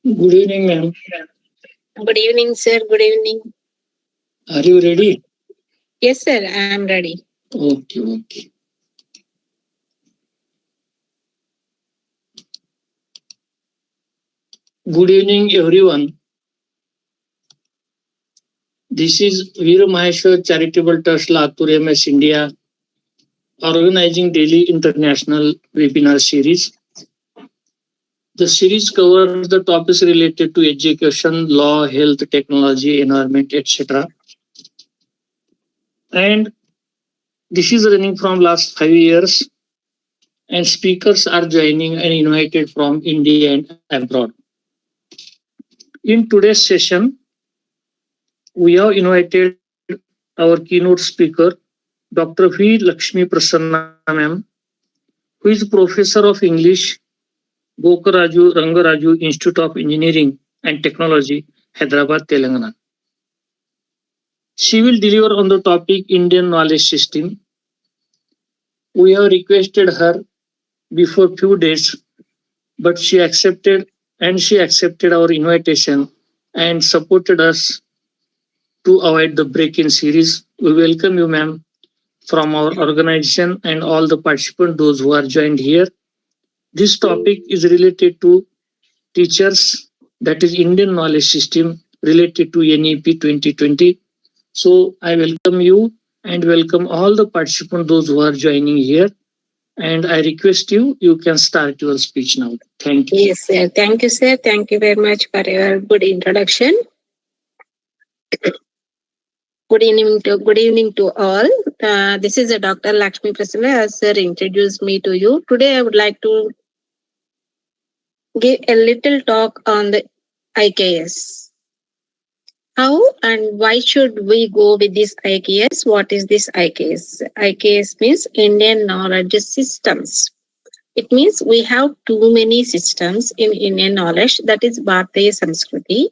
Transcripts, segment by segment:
Good evening, ma'am. Good evening, sir. Good evening. Are you ready? Yes, sir. I am ready. Okay, okay. Good evening, everyone. This is Veer Maheshwar Charitable Trust Latur MS India organizing daily international webinar series. The series covers the topics related to education, law, health, technology, environment, etc. And this is running from last 5 years, and speakers are joining and invited from India and abroad. In today's session, we have invited our keynote speaker, Dr. V. Lakshmi Prasanna, ma'am, who is Professor of English, Gokaraju, Rangaraju Institute of Engineering and Technology, Hyderabad, Telangana. She will deliver on the topic Indian knowledge system. We have requested her before few days, but she accepted our invitation and supported us to avoid the break-in series. We welcome you, ma'am, from our organization and all the participants, those who are joined here. This topic is related to teachers, that is Indian knowledge system related to NEP 2020. So I welcome you and welcome all the participants, those who are joining here. And I request you, you can start your speech now. Thank you. Yes, sir. Thank you, sir. Thank you very much for your good introduction. Good evening to all. This is Dr. Lakshmi Prasanna. As sir introduced me to you. Today, I would like to give a little talk on the IKS. How and why should we go with this IKS? What is this IKS? IKS means Indian Knowledge Systems. It means we have too many systems in Indian knowledge, that is Bharatiya Samskriti.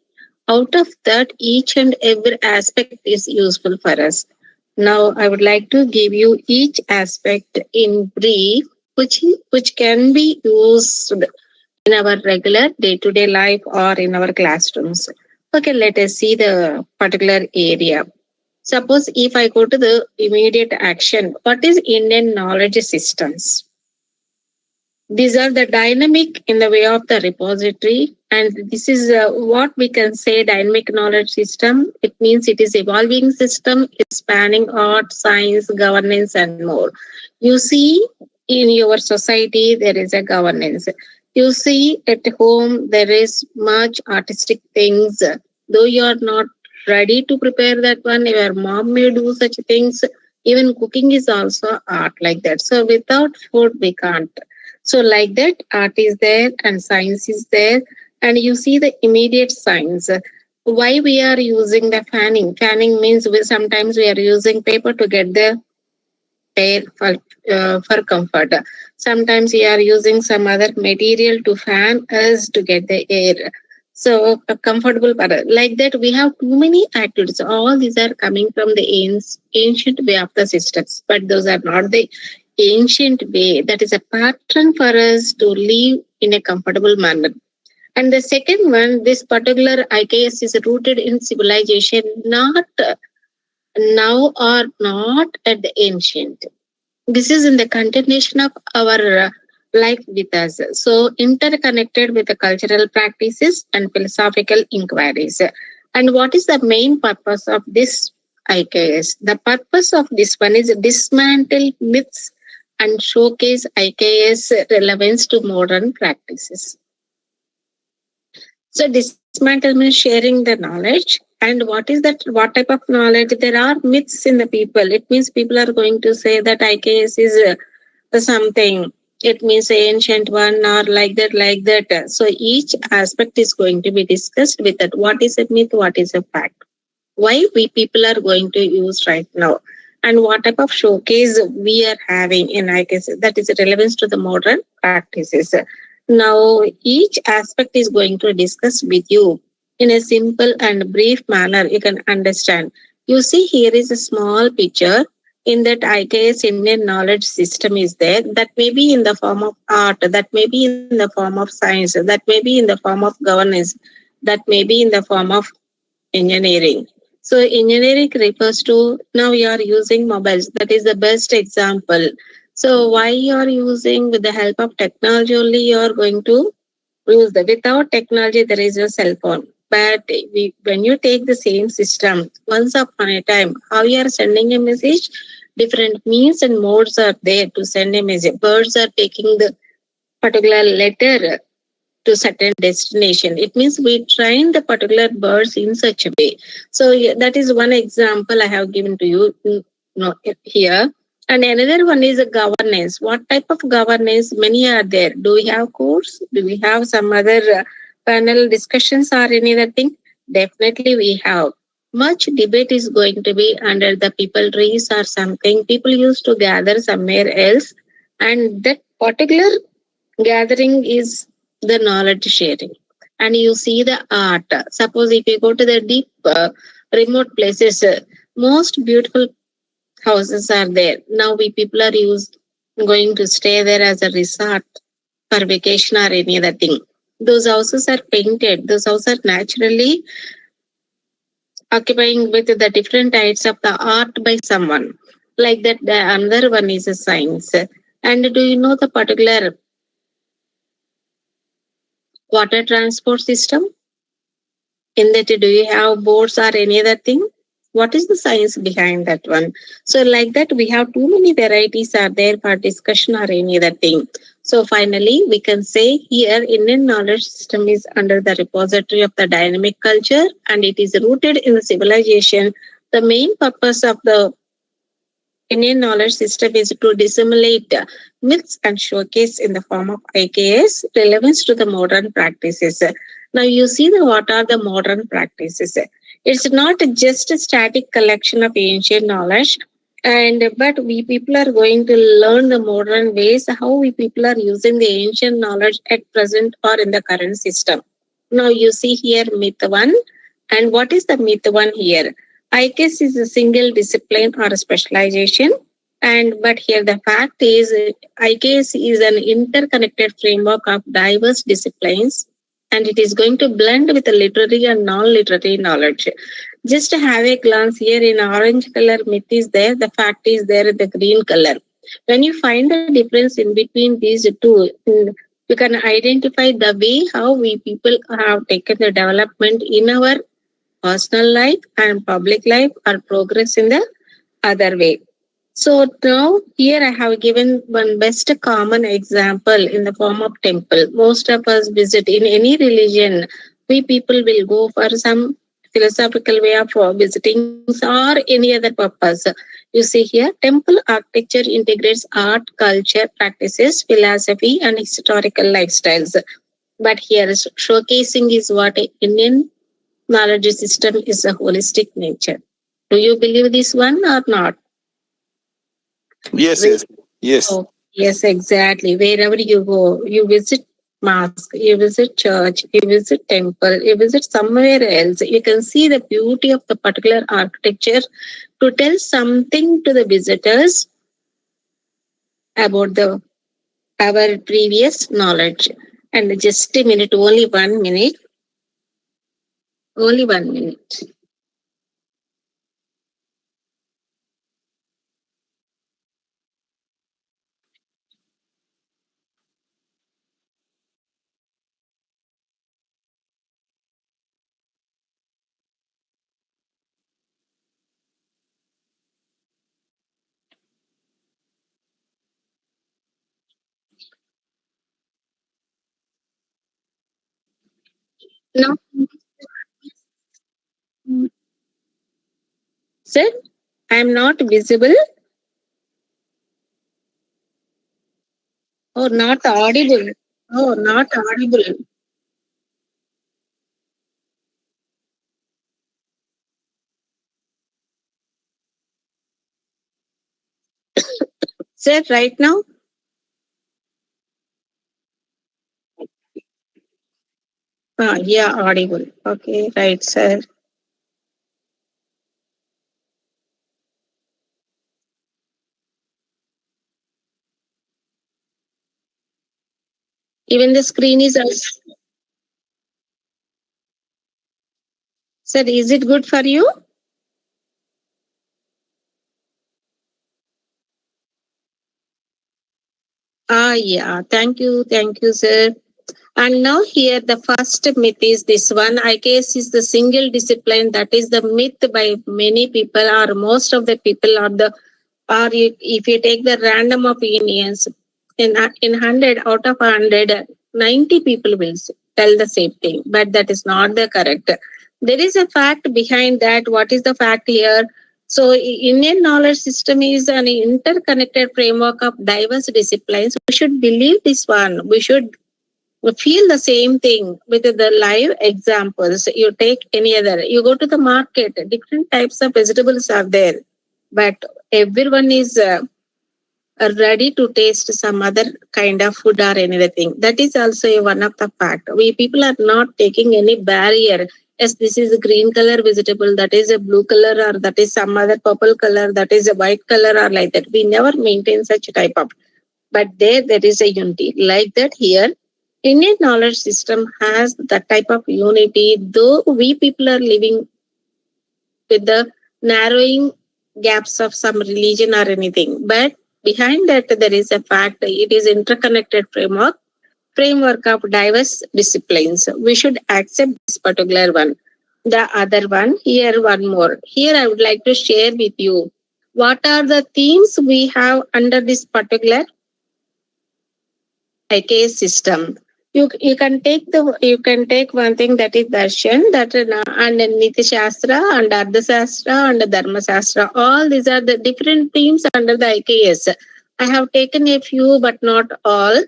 Out of that, each and every aspect is useful for us. Now, I would like to give you each aspect in brief, which can be used in our regular day-to-day life or in our classrooms. Okay, let us see the particular area. Suppose if I go to the immediate action, what is Indian knowledge systems? These are the dynamic in the way of the repository, and this is what we can say dynamic knowledge system. It means it is evolving system, it's spanning art, science, governance, and more. You see, in your society there is a governance. You see, at home there is much artistic things. Though you are not ready to prepare that one, your mom may do such things. Even cooking is also art like that. So without food, we can't. So, like that, art is there and science is there, and you see the immediate signs. Why we are using the fanning? Fanning means sometimes we are using paper to get the air for comfort. Sometimes we are using some other material to fan us to get the air. So, a comfortable pattern. Like that, we have too many activities. All these are coming from the ancient way of the systems, but those are not the ancient way. That is a pattern for us to live in a comfortable manner. And the second one, this particular IKS is rooted in civilization, not now or not at the ancient. This is in the continuation of our life with us. So interconnected with the cultural practices and philosophical inquiries. And what is the main purpose of this IKS? The purpose of this one is dismantle myths and showcase IKS relevance to modern practices. So dismantle means sharing the knowledge. And what is that? What type of knowledge? There are myths in the people. It means people are going to say that IKS is something. It means ancient one or like that, like that. So each aspect is going to be discussed with that. What is a myth? What is a fact? Why we people are going to use right now? And what type of showcase we are having in IKS that is relevance to the modern practices. Now, each aspect is going to discuss with you in a simple and brief manner. You can understand. You see, here is a small picture. in that IKS Indian knowledge system is there, that may be in the form of art, that may be in the form of science, that may be in the form of governance, that may be in the form of engineering. So engineering refers to, now you are using mobiles. That is the best example. So why you are using with the help of technology only you are going to use the, without technology there is no cell phone. But when you take the same system, once upon a time, how you are sending a message, different means and modes are there to send a message. Birds are taking the particular letter to certain destination. It means we train the particular birds in such a way. So that is one example I have given to you here. And another one is a governance. What type of governance? Many are there. Do we have course? Do we have some other panel discussions or any other thing? Definitely we have. Much debate is going to be under the people trees or something. People used to gather somewhere else, and that particular gathering is the knowledge sharing. And you see the art. Suppose if you go to the deep remote places, most beautiful houses are there. Now we people are used going to stay there as a resort for vacation or any other thing. Those houses are painted. Those houses are naturally occupying with the different types of the art by someone. Like that, the another one is a science. And do you know the particular water transport system? In that, do you have boards or any other thing? What is the science behind that one? So like that, we have too many varieties are there for discussion or any other thing. So finally, we can say here Indian knowledge system is under the repository of the dynamic culture, and it is rooted in the civilization. The main purpose of the Indian knowledge system is to disseminate myths and showcase in the form of IKS relevance to the modern practices. Now you see the what are the modern practices. It's not just a static collection of ancient knowledge, and but we people are going to learn the modern ways how we people are using the ancient knowledge at present or in the current system. Now you see here myth one, and what is the myth one here? IKS is a single discipline or a specialization, and but here the fact is IKS is an interconnected framework of diverse disciplines, and it is going to blend with the literary and non-literary knowledge. Just to have a glance here in orange color myth is there, the fact is there in the green color. When you find the difference in between these two, you can identify the way how we people have taken the development in our personal life and public life or progress in the other way. So now here I have given one best common example in the form of temple. Most of us visit in any religion. We people will go for some philosophical way of visiting or any other purpose. You see here, temple architecture integrates art, culture, practices, philosophy, and historical lifestyles. But here showcasing is what Indian knowledge system is a holistic nature. Do you believe this one or not? Yes, yes, yes. Oh, yes, exactly. Wherever you go, you visit mosque, you visit church, you visit temple, you visit somewhere else. You can see the beauty of the particular architecture to tell something to the visitors about the our previous knowledge. And just a minute, only 1 minute, only 1 minute. No, sir, I am not visible or not audible. Oh, not audible. Sir, right now? Yeah, audible. Okay, right, sir. Even the screen is also. Sir, is it good for you? Yeah. Thank you, sir. And now here the first myth is this one. IKS is the single discipline. That is the myth by many people, or most of the people, if you take the random opinions, in 100 out of 100, 90 people will tell the same thing, but that is not the correct. There is a fact behind that. What is the fact here? So Indian knowledge system is an interconnected framework of diverse disciplines. We should believe this one. We should feel the same thing with the live examples. You take any other, you go to the market, different types of vegetables are there, but everyone is ready to taste some other kind of food or anything. That is also one of the fact. We people are not taking any barrier. Yes, this is a green color vegetable, that is a blue color, or that is some other purple color, that is a white color, or like that. We never maintain such type of. But there is a unity. Like that here, Indian knowledge system has that type of unity, though we people are living with the narrowing gaps of some religion or anything. But behind that, there is a fact. It is interconnected framework of diverse disciplines. We should accept this particular one. The other one, here one more. Here I would like to share with you what are the themes we have under this particular IKS system. You can take one thing, that is darshan, that and Niti Shastra and Ardha Shastra and Dharma Shastra. All these are the different themes under the IKS. I have taken a few but not all.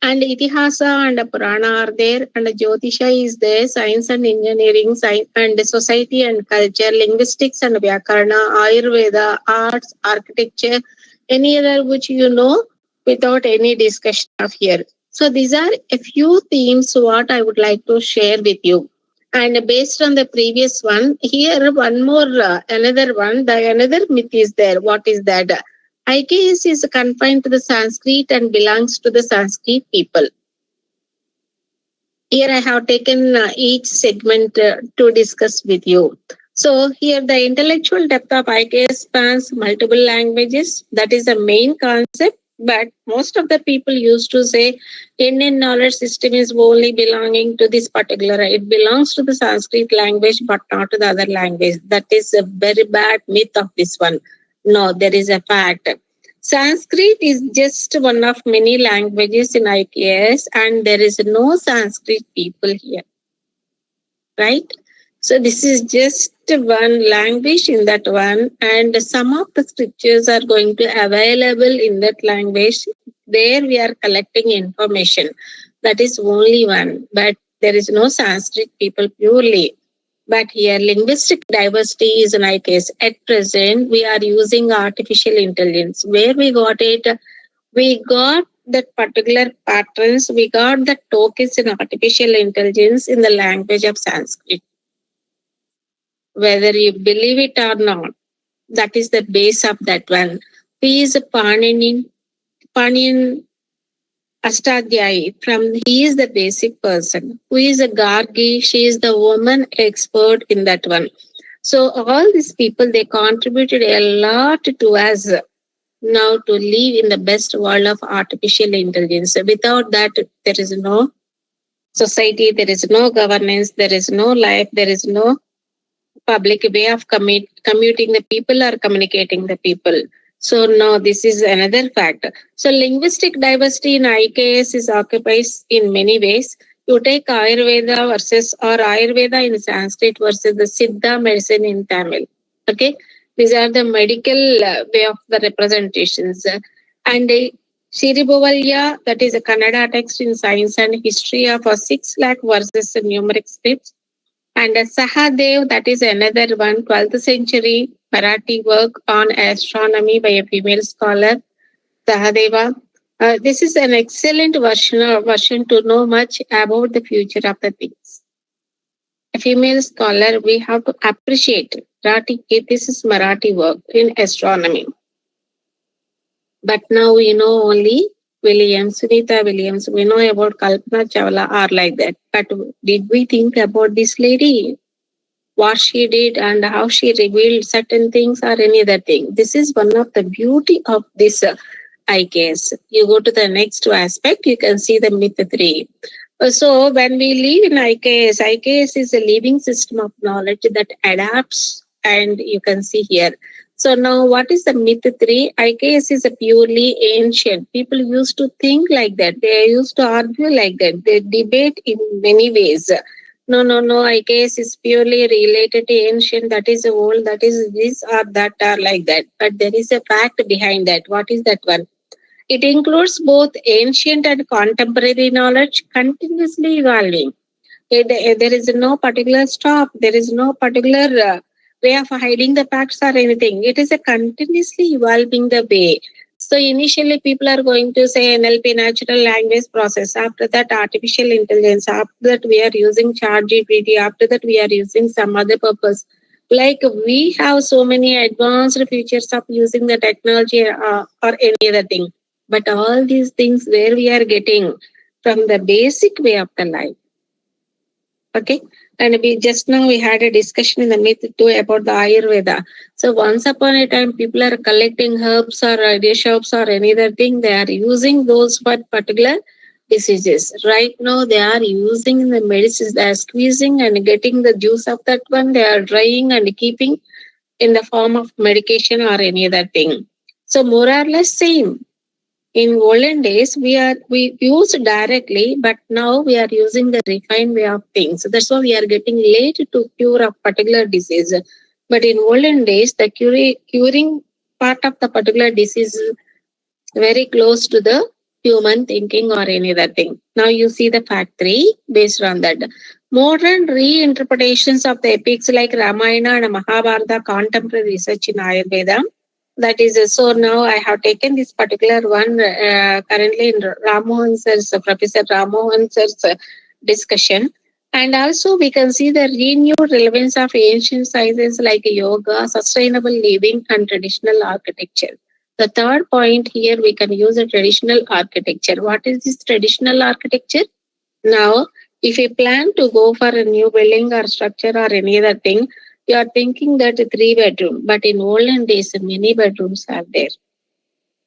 And Itihasa and Purana are there, and Jyotisha is there, science and engineering, science and society and culture, linguistics and Vyakarana, Ayurveda, arts, architecture, any other which you know without any discussion of here. So these are a few themes what I would like to share with you. And based on the previous one, here one more, another one, the another myth is there. What is that? IKS is confined to the Sanskrit and belongs to the Sanskrit people. Here I have taken each segment to discuss with you. So here the intellectual depth of IKS spans multiple languages. That is the main concept. But most of the people used to say Indian knowledge system is only belonging to this particular. It belongs to the Sanskrit language, but not to the other language. That is a very bad myth of this one. No, there is a fact. Sanskrit is just one of many languages in IKS, and there is no Sanskrit people here, right? So this is just one language in that one, and some of the scriptures are going to available in that language. There we are collecting information. That is only one, but there is no Sanskrit people purely. But here, linguistic diversity is an IKS. At present, we are using artificial intelligence. Where we got it? We got that particular patterns. We got the tokens in artificial intelligence in the language of Sanskrit. Whether you believe it or not, that is the base of that one. He is a Panian Astadhyayi. He is the basic person. Who is a Gargi? She is the woman expert in that one. So all these people, they contributed a lot to us now to live in the best world of artificial intelligence. Without that, there is no society, there is no governance, there is no life, there is no public way of commuting the people or communicating the people. So no, this is another fact. So linguistic diversity in IKS is occupies in many ways. You take Ayurveda versus or Ayurveda in Sanskrit versus the Siddha medicine in Tamil. Okay, these are the medical way of the representations. And Shiribovalya, that is a Kannada text in science and history of 6 lakh verses numeric scripts. And Sahadev, that is another one, 12th century Marathi work on astronomy by a female scholar, Sahadeva. This is an excellent version to know much about the future of the things. A female scholar, we have to appreciate Marathi. This is Marathi work in astronomy. But now we know only Williams, Sunita Williams, we know about Kalpana Chawla are like that. But did we think about this lady? What she did and how she revealed certain things or any other thing? This is one of the beauty of this IKS. You go to the next aspect, you can see the myth 3. So when we live in IKS is a living system of knowledge that adapts, and you can see here. So now what is the myth 3? IKS is a purely ancient. People used to think like that. They used to argue like that. They debate in many ways. No. IKS is purely related to ancient. That is old. That is this or that or like that. But there is a fact behind that. What is that one? It includes both ancient and contemporary knowledge, continuously evolving. There is no particular stop. There is no particular way of hiding the facts or anything. It is a continuously evolving the way. So initially, people are going to say NLP, natural language process. After that, artificial intelligence. After that, we are using ChatGPT. After that, we are using some other purpose. Like we have so many advanced features of using the technology or any other thing. But all these things where we are getting from the basic way of the life. Okay. And we just now we had a discussion in the myth too about the Ayurveda. So once upon a time, people are collecting herbs or dish herbs or any other thing. They are using those for particular diseases. Right now, they are using the medicines. They are squeezing and getting the juice of that one. They are drying and keeping in the form of medication or any other thing. So more or less same. In olden days, we used directly, but now we are using the refined way of things. So that's why we are getting late to cure a particular disease. But in olden days, the curing part of the particular disease is very close to the human thinking or any other thing. Now you see the fact 3 based on that. Modern reinterpretations of the epics like Ramayana and Mahabharata, contemporary research in Ayurveda, that is so now I have taken this particular one currently in Ramohan sir's Professor Ramohan sir's discussion. And also we can see the renewed relevance of ancient sciences like yoga, sustainable living and traditional architecture. The third point here, we can use a traditional architecture. What is this traditional architecture? Now, if you plan to go for a new building or structure or any other thing, you are thinking that 3 bedroom, but in olden days, many bedrooms are there.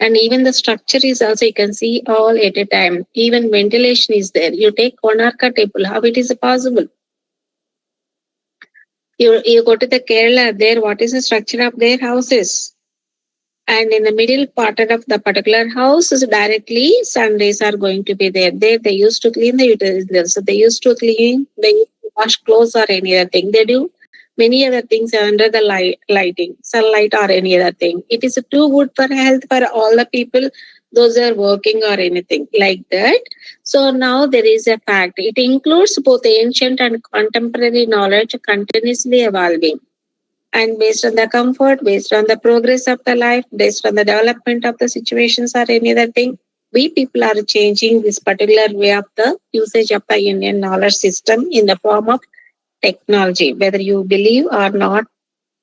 And even the structure is also, you can see all at a time. Even ventilation is there. You take Konarka temple, how it is possible? You go to the Kerala, there, what is the structure of their houses? And in the middle part of the particular house is directly sun rays are going to be there. There they used to clean the utensils. So they used to wash clothes or any other thing. They do many other things under the lighting, sunlight or any other thing. It is too good for health for all the people, those are working or anything like that. So now there is a fact. It includes both ancient and contemporary knowledge continuously evolving. And based on the comfort, based on the progress of the life, based on the development of the situations or any other thing, we people are changing this particular way of the usage of the Indian knowledge system in the form of technology. Whether you believe or not,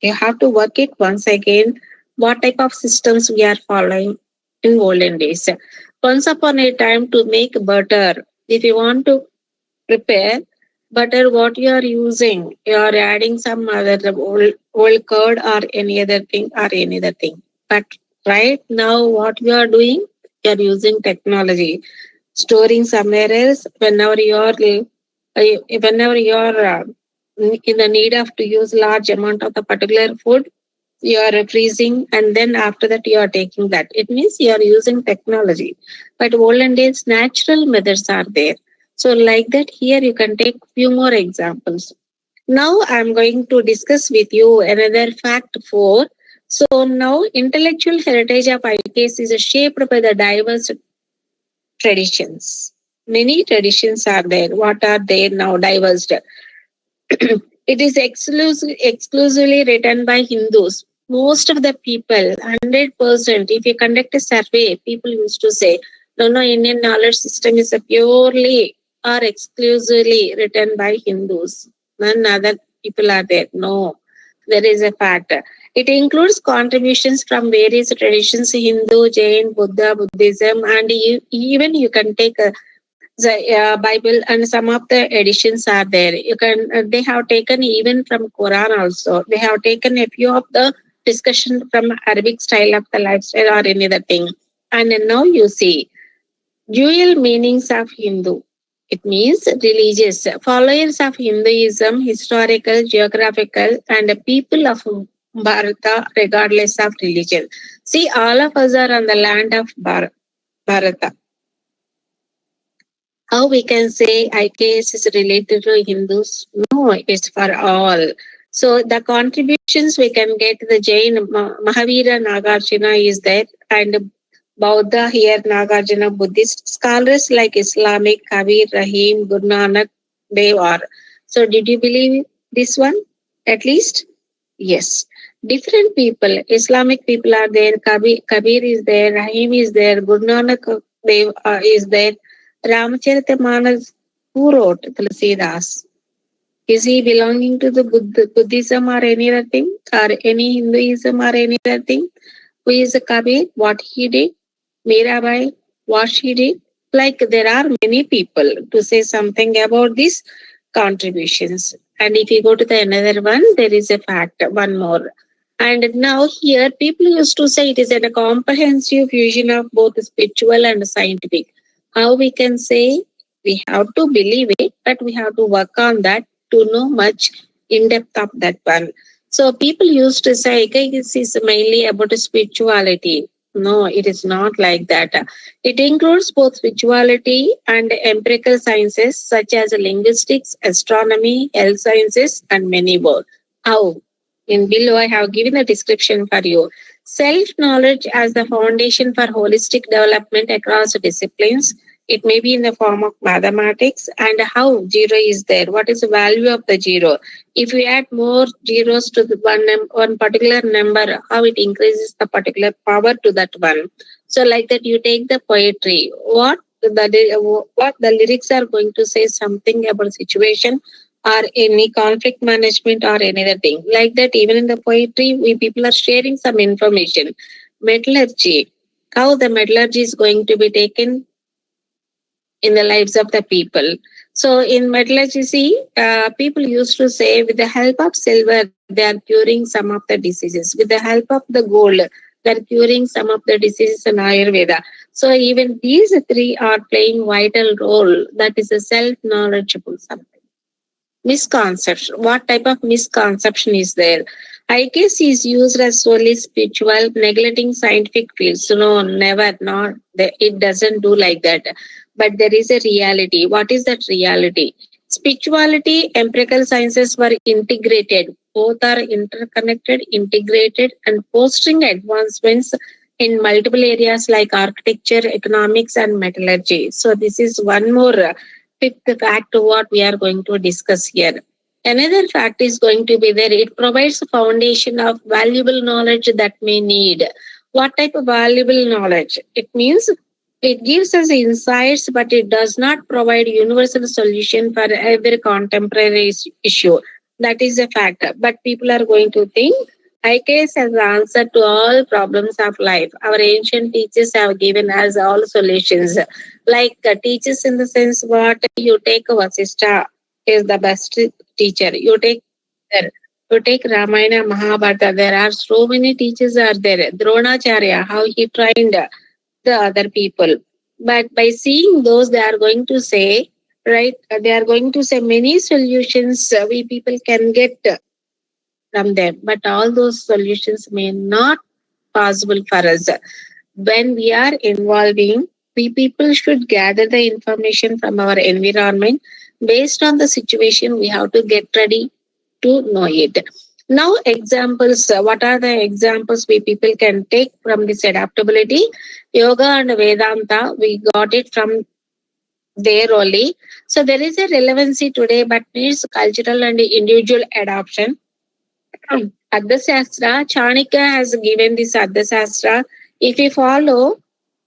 you have to work it once again. What type of systems we are following in olden days? Once upon a time, to make butter, if you want to prepare butter, what you are using, you are adding some other old curd or any other thing or any other thing. But right now, what you are doing, you are using technology, storing somewhere else. Whenever you are in the need of to use large amount of the particular food, you are freezing, and then after that you are taking that. It means you are using technology. But olden days, natural methods are there. So like that, here you can take few more examples. Now I'm going to discuss with you another fact 4. So now intellectual heritage of IKS is shaped by the diverse traditions. Many traditions are there. What are they now? Diverse. It is exclusively written by Hindus. Most of the people, 100%, if you conduct a survey, people used to say, no, Indian knowledge system is a purely or exclusively written by Hindus. None other people are there. No, there is a fact. It includes contributions from various traditions, Hindu, Jain, Buddha, Buddhism, and even you can take the Bible, and some of the editions are there. You can they have taken even from Quran also. They have taken a few of the discussion from Arabic style of the lifestyle or any other thing. And now you see dual meanings of Hindu. It means religious. Followers of Hinduism, historical, geographical, and people of Bharata, regardless of religion. See, all of us are on the land of Bharata. How we can say IKS is related to Hindus? No, it's for all. So the contributions we can get, the Jain Mahavira Nagarjuna is there, and Bauddha here Nagarjuna, Buddhist scholars like Islamic Kabir, Rahim, Guru Nanak, they are. So did you believe this one? At least yes. Different people, Islamic people are there, Kabir is there, Rahim is there, Guru Nanak Dev is there. Ramacharita who wrote Tulsidas? Is he belonging to the Buddhism or any other thing, or any Hinduism or any other thing? Who is Kabir? What he did? Mirabai? What she did? Like there are many people to say something about these contributions. And if you go to the another one, there is a fact, one more. And now here people used to say it is a comprehensive fusion of both spiritual and scientific. How we can say we have to believe it, but we have to work on that to know much in depth of that one. So people used to say, okay, this is mainly about spirituality. No, it is not like that. It includes both spirituality and empirical sciences such as linguistics, astronomy, health sciences, and many more. How? In below, I have given a description for you. Self-knowledge as the foundation for holistic development across disciplines. It may be in the form of mathematics, and how zero is there. What is the value of the zero? If we add more zeros to the one particular number, how it increases the particular power to that one. So like that, you take the poetry. What the lyrics are going to say something about situation or any conflict management or any other thing. Like that, even in the poetry, we people are sharing some information. Metallurgy, how the metallurgy is going to be taken in the lives of the people. So in metallurgy, people used to say with the help of silver, they are curing some of the diseases. With the help of the gold, they are curing some of the diseases in Ayurveda. So even these three are playing vital role. That is a self-knowledgeable something. Misconception. What type of misconception is there? I guess is used as solely spiritual, neglecting scientific fields. No, never, not. It doesn't do like that. But there is a reality. What is that reality? Spirituality, empirical sciences were integrated. Both are interconnected, integrated, and fostering advancements in multiple areas like architecture, economics, and metallurgy. So this is one more fifth fact what we are going to discuss here. Another fact is going to be there. It provides a foundation of valuable knowledge that may need. What type of valuable knowledge? It means it gives us insights, but it does not provide universal solution for every contemporary issue. That is a fact. But people are going to think IKS has the answer to all problems of life. Our ancient teachers have given us all solutions. Like teachers in the sense what you take Vasishtha is the best teacher. You take Ramayana, Mahabharata. There are so many teachers are there. Dronacharya, how he trained the other people. But by seeing those, they are going to say, right? They are going to say many solutions we people can get from them, but all those solutions may not possible for us. When we are involving, we people should gather the information from our environment. Based on the situation, we have to get ready to know it. Now, examples. What are the examples we people can take from this adaptability? Yoga and Vedanta, we got it from there only. So there is a relevancy today, but needs cultural and individual adoption. Ardhasastra, Chanakya has given this Ardhasastra. If we follow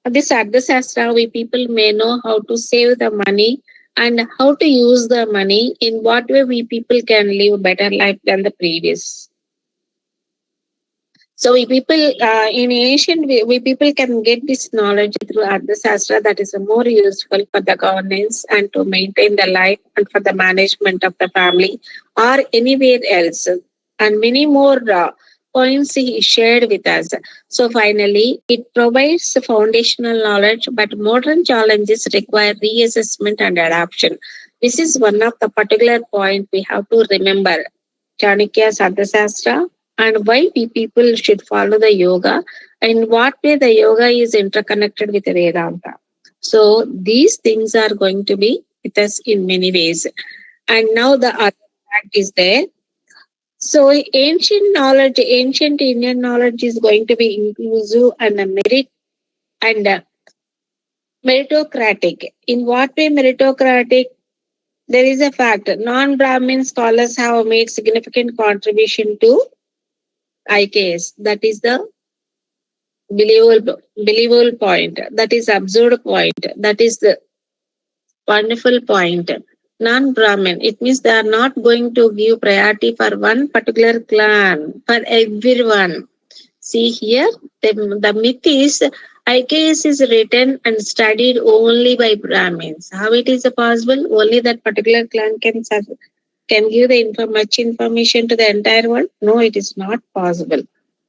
this Ardhasastra, we people may know how to save the money and how to use the money. In what way we people can live a better life than the previous. So we people in ancient we people can get this knowledge through Arthasastra that is more useful for the governance and to maintain the life and for the management of the family or anywhere else. And many more points he shared with us. So finally, it provides the foundational knowledge, but modern challenges require reassessment and adaptation. This is one of the particular point we have to remember. Chanakya's Arthasastra and why we people should follow the yoga and what way the yoga is interconnected with Vedanta. So these things are going to be with us in many ways. And now the other fact is there. So ancient knowledge, ancient Indian knowledge is going to be inclusive and a merit and meritocratic. In what way meritocratic? There is a fact. Non-Brahmin scholars have made significant contribution to IKS. That is the believable point. That is absurd point. That is the wonderful point. Non-Brahmin, it means they are not going to give priority for one particular clan, for everyone. See here, the myth is IKS is written and studied only by Brahmins. How it is possible? Only that particular clan can give the much information to the entire world? No, it is not possible.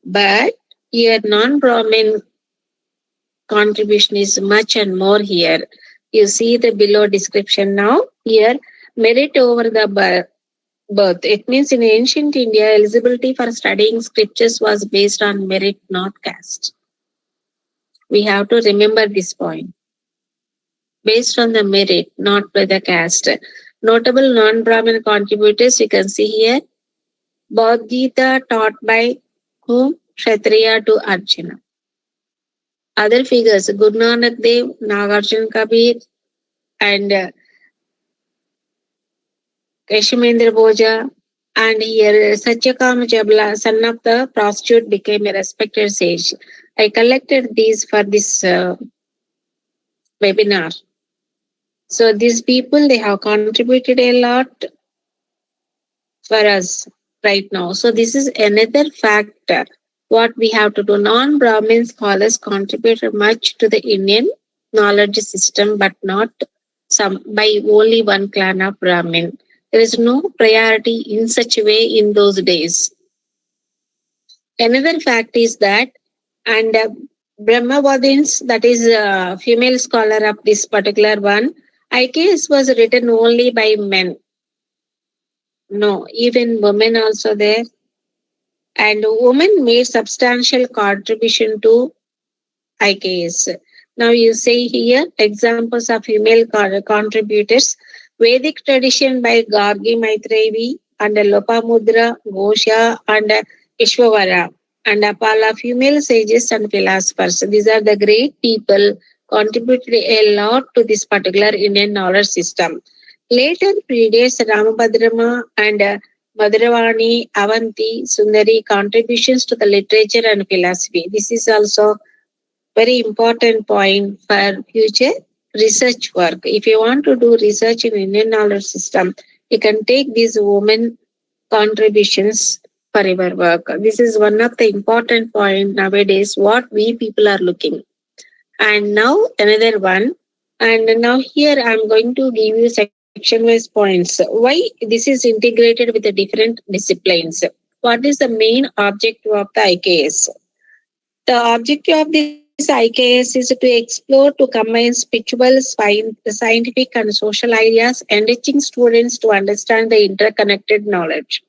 But here, non-Brahmin contribution is much and more here. You see the below description now. Here, merit over the birth. It means in ancient India, eligibility for studying scriptures was based on merit, not caste. We have to remember this point. Based on the merit, not by the caste. Notable non-Brahmin contributors you can see here. Bhagavad Gita taught by whom? Kshatriya to Arjuna. Other figures, Guru Nanak Dev, Nagarjuna Kabir, and Kashmendra Bhoja. And here, Satyakam Jabla, son of the prostitute, became a respected sage. I collected these for this webinar. So these people, they have contributed a lot for us right now. So this is another factor. What we have to do. Non-Brahmin scholars contributed much to the Indian knowledge system, but not some by only one clan of Brahmin. There is no priority in such a way in those days. Another fact is that, and Brahmavadins, that is a female scholar of this particular one, IKS was written only by men. No, even women also there. And women made substantial contribution to IKS. Now you see here examples of female contributors. Vedic tradition by Gargi Maitreyi and Lopamudra, Ghosha and Ishwavara and Apala, female sages and philosophers. These are the great people contributed a lot to this particular Indian knowledge system. Later predates Ramabhadrama and Madhravani, Avanti, Sundari contributions to the literature and philosophy. This is also very important point for future research work. If you want to do research in Indian knowledge system, you can take these women contributions for your work. This is one of the important point nowadays what we people are looking. And now another one. And now here I'm going to give you section-wise points. Why this is integrated with the different disciplines. What is the main objective of the IKS? The objective of this IKS is to explore, to combine spiritual, scientific, and social ideas, enriching students to understand the interconnected knowledge.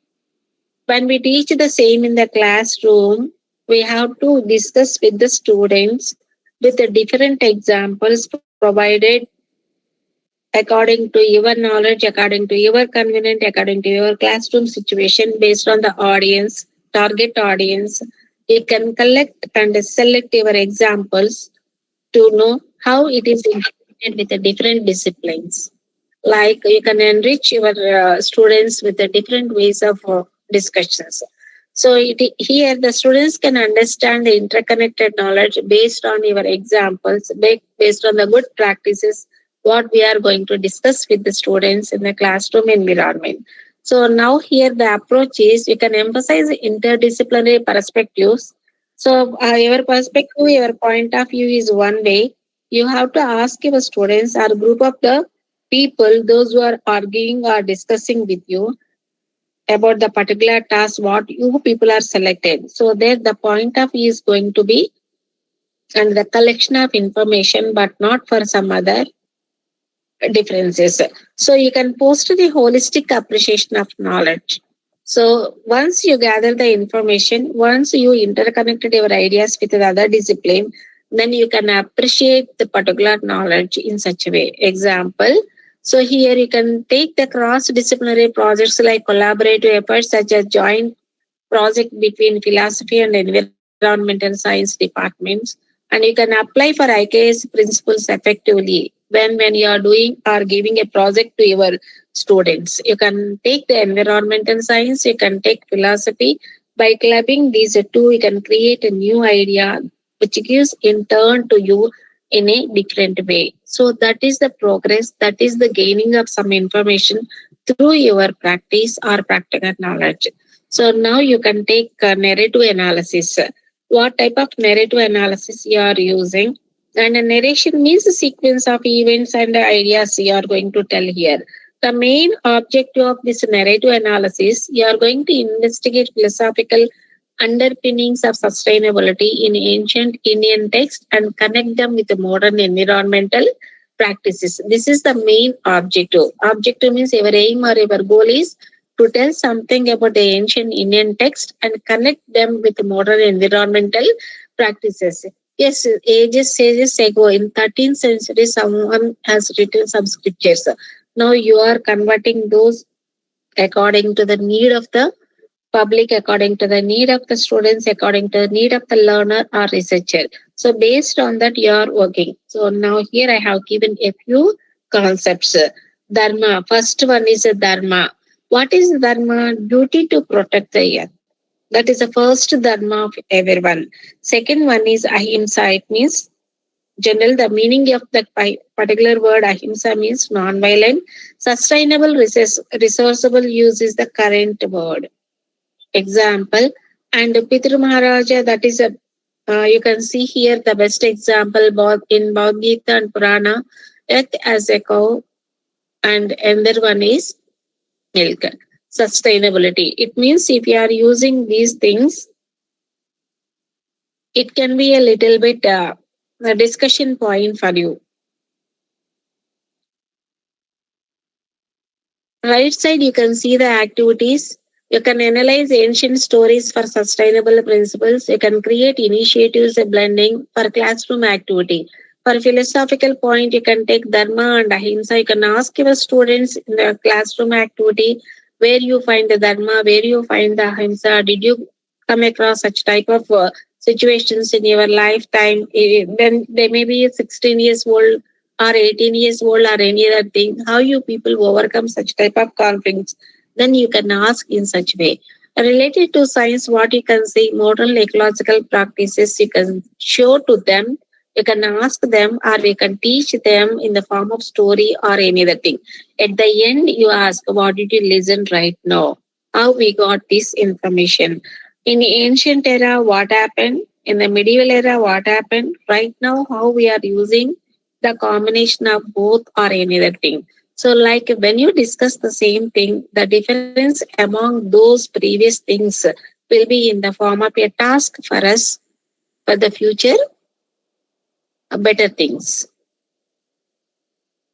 When we teach the same in the classroom, we have to discuss with the students with the different examples provided according to your knowledge, according to your convenience, according to your classroom situation, based on the audience, target audience. You can collect and select your examples to know how it is integrated with the different disciplines. Like you can enrich your students with the different ways of discussions. So here the students can understand the interconnected knowledge based on your examples, based on the good practices, what we are going to discuss with the students in the classroom environment. So now here the approach is you can emphasize interdisciplinary perspectives So your perspective, your point of view is one way. You have to ask your students or group of the people, those who are arguing or discussing with you about the particular task, what you people are selected. So there the point of view is going to be and the collection of information, but not for some other differences. So you can post the holistic appreciation of knowledge. So once you gather the information, once you interconnected your ideas with the other discipline, then you can appreciate the particular knowledge in such a way. Example, so here you can take the cross-disciplinary projects like collaborative efforts such as joint project between philosophy and environmental science departments, and you can apply for IKS principles effectively when you are doing or giving a project to your students. You can take the environmental science, you can take philosophy. By clubbing these two, you can create a new idea which gives in turn to you in a different way. So that is the progress, that is the gaining of some information through your practice or practical knowledge. So now you can take narrative analysis. What type of narrative analysis you are using? And a narration means a sequence of events and ideas you are going to tell here. The main objective of this narrative analysis, you are going to investigate philosophical underpinnings of sustainability in ancient Indian texts and connect them with the modern environmental practices. This is the main objective. Objective means your aim or your goal is to tell something about the ancient Indian text and connect them with modern environmental practices. Yes, ages ago in 13th century, someone has written some scriptures. Now you are converting those according to the need of the public, according to the need of the students, according to the need of the learner or researcher. So based on that, you are working. So now here I have given a few concepts. Dharma. First one is a dharma. What is dharma? Duty to protect the earth. That is the first dharma of everyone. Second one is ahimsa. It means general. The meaning of that particular word ahimsa means non-violent. Sustainable, resourceable use is the current word. Example, and Pitru Maharaja, that is a you can see here the best example both in Bhagavad Gita and Purana, earth as a cow, and another one is milk. Sustainability. It means if you are using these things, it can be a little bit a discussion point for you. Right side, you can see the activities. You can analyze ancient stories for sustainable principles. You can create initiatives and blending for classroom activity. For philosophical point, you can take Dharma and Ahimsa. You can ask your students in the classroom activity where you find the Dharma, where you find the Ahimsa. Did you come across such type of situations in your lifetime? When they may be 16 years old or 18 years old or any other thing, how you people overcome such type of conflicts, then you can ask in such way. Related to science, what you can say, modern ecological practices, you can show to them, you can ask them, or you can teach them in the form of story or any other thing. At the end, you ask, what did you listen right now? How we got this information? In ancient era, what happened? In the medieval era, what happened? Right now, how we are using the combination of both or any other thing. So, like when you discuss the same thing, the difference among those previous things will be in the form of a task for us for the future, better things.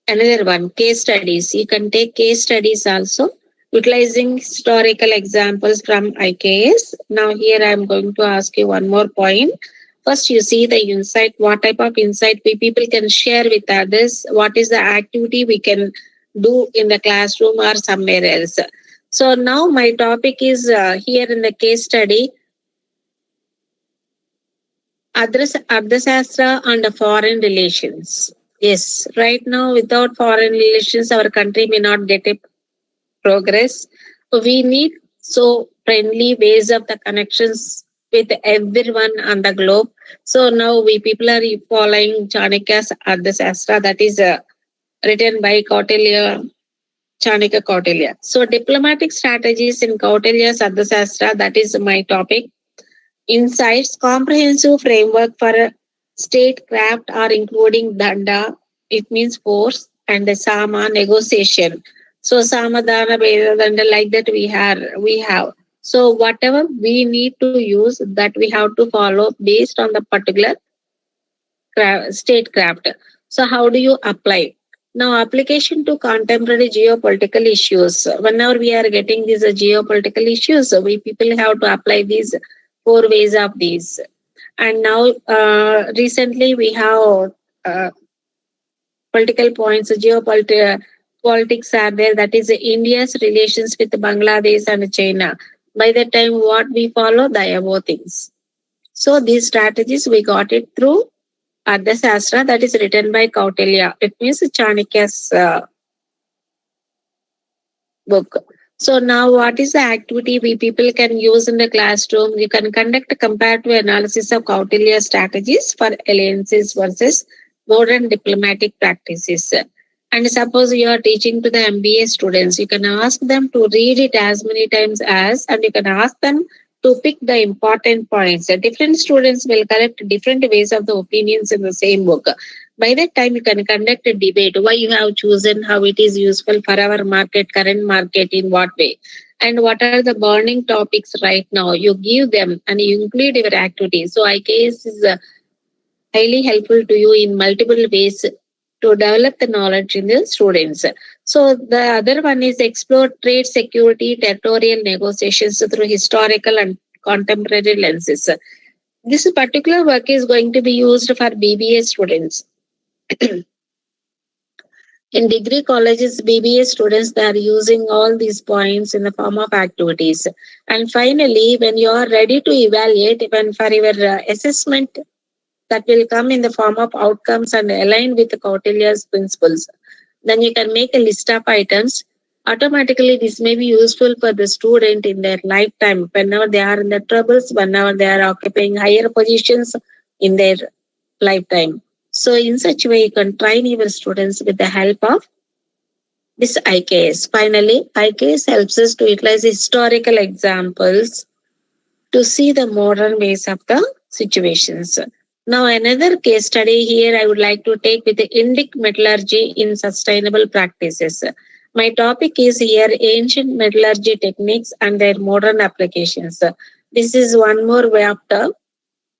Another one, case studies. You can take case studies also, utilizing historical examples from IKS. Now, here I am going to ask you one more point. First, you see the insight, what type of insight we people can share with others, what is the activity we can do in the classroom or somewhere else. So, now my topic is here in the case study, Ardhasastra and foreign relations. Yes, right now, without foreign relations, our country may not get a progress. We need so friendly ways of the connections with everyone on the globe. So now we people are following Chanakya's Ardhasastra, that is written by Kautilya, Chanakya Kautilya. So diplomatic strategies in Kautilya's Ardhasastra, that is my topic. Insights, comprehensive framework for statecraft are including danda, it means force, and the sama, negotiation. So samadana, vedadanda, like that we have. So whatever we need to use, that we have to follow based on the particular statecraft. So how do you apply? Now, application to contemporary geopolitical issues. Whenever we are getting these geopolitical issues, we people have to apply these four ways of these. And now, recently, we have uh, political points, politics are there. That is India's relations with Bangladesh and China. By the time, what we follow, the above things. So these strategies we got it through Ardhasastra, that is written by Kautilya. It means Chanakya's book. So now what is the activity we people can use in the classroom? You can conduct a comparative analysis of Kautilya strategies for alliances versus modern diplomatic practices. And suppose you are teaching to the MBA students, you can ask them to read it as many times as, and you can ask them to pick the important points. Different students will collect different ways of the opinions in the same book. By that time, you can conduct a debate why you have chosen, how it is useful for our market, current market, in what way, and what are the burning topics right now. You give them and you include your activities. So IKS is highly helpful to you in multiple ways to develop the knowledge in the students. So the other one is explore trade security, territorial negotiations through historical and contemporary lenses. This particular work is going to be used for BBA students. In degree colleges, BBA students, they are using all these points in the form of activities. And finally, when you are ready to evaluate, even for your assessment, that will come in the form of outcomes and align with the Kautilya's principles. Then you can make a list of items. Automatically, this may be useful for the student in their lifetime, whenever they are in the troubles, whenever they are occupying higher positions in their lifetime. So in such way, you can train your students with the help of this IKS. Finally, IKS helps us to utilize historical examples to see the modern ways of the situations. Now, another case study here I would like to take with the Indic metallurgy in sustainable practices. My topic is here ancient metallurgy techniques and their modern applications. This is one more way of the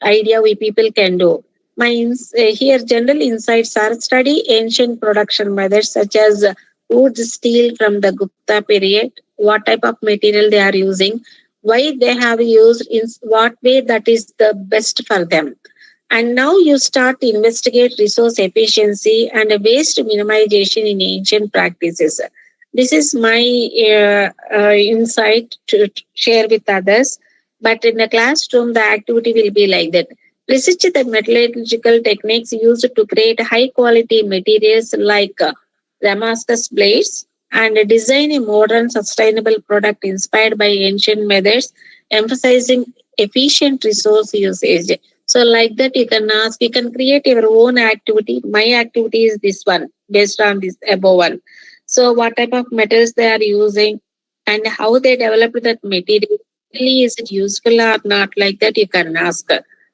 idea we people can do. Here general insights are study ancient production methods such as wood, steel from the Gupta period, what type of material they are using, why they have used, in what way that is the best for them. And now you start to investigate resource efficiency and waste minimization in ancient practices. This is my insight to share with others. But in the classroom, the activity will be like that. Research the metallurgical techniques used to create high quality materials like Damascus blades and design a modern sustainable product inspired by ancient methods, emphasizing efficient resource usage. So, like that, you can ask, you can create your own activity. My activity is this one, based on this above one. So, what type of metals they are using and how they developed that material. Really, is it useful or not? Like that, you can ask.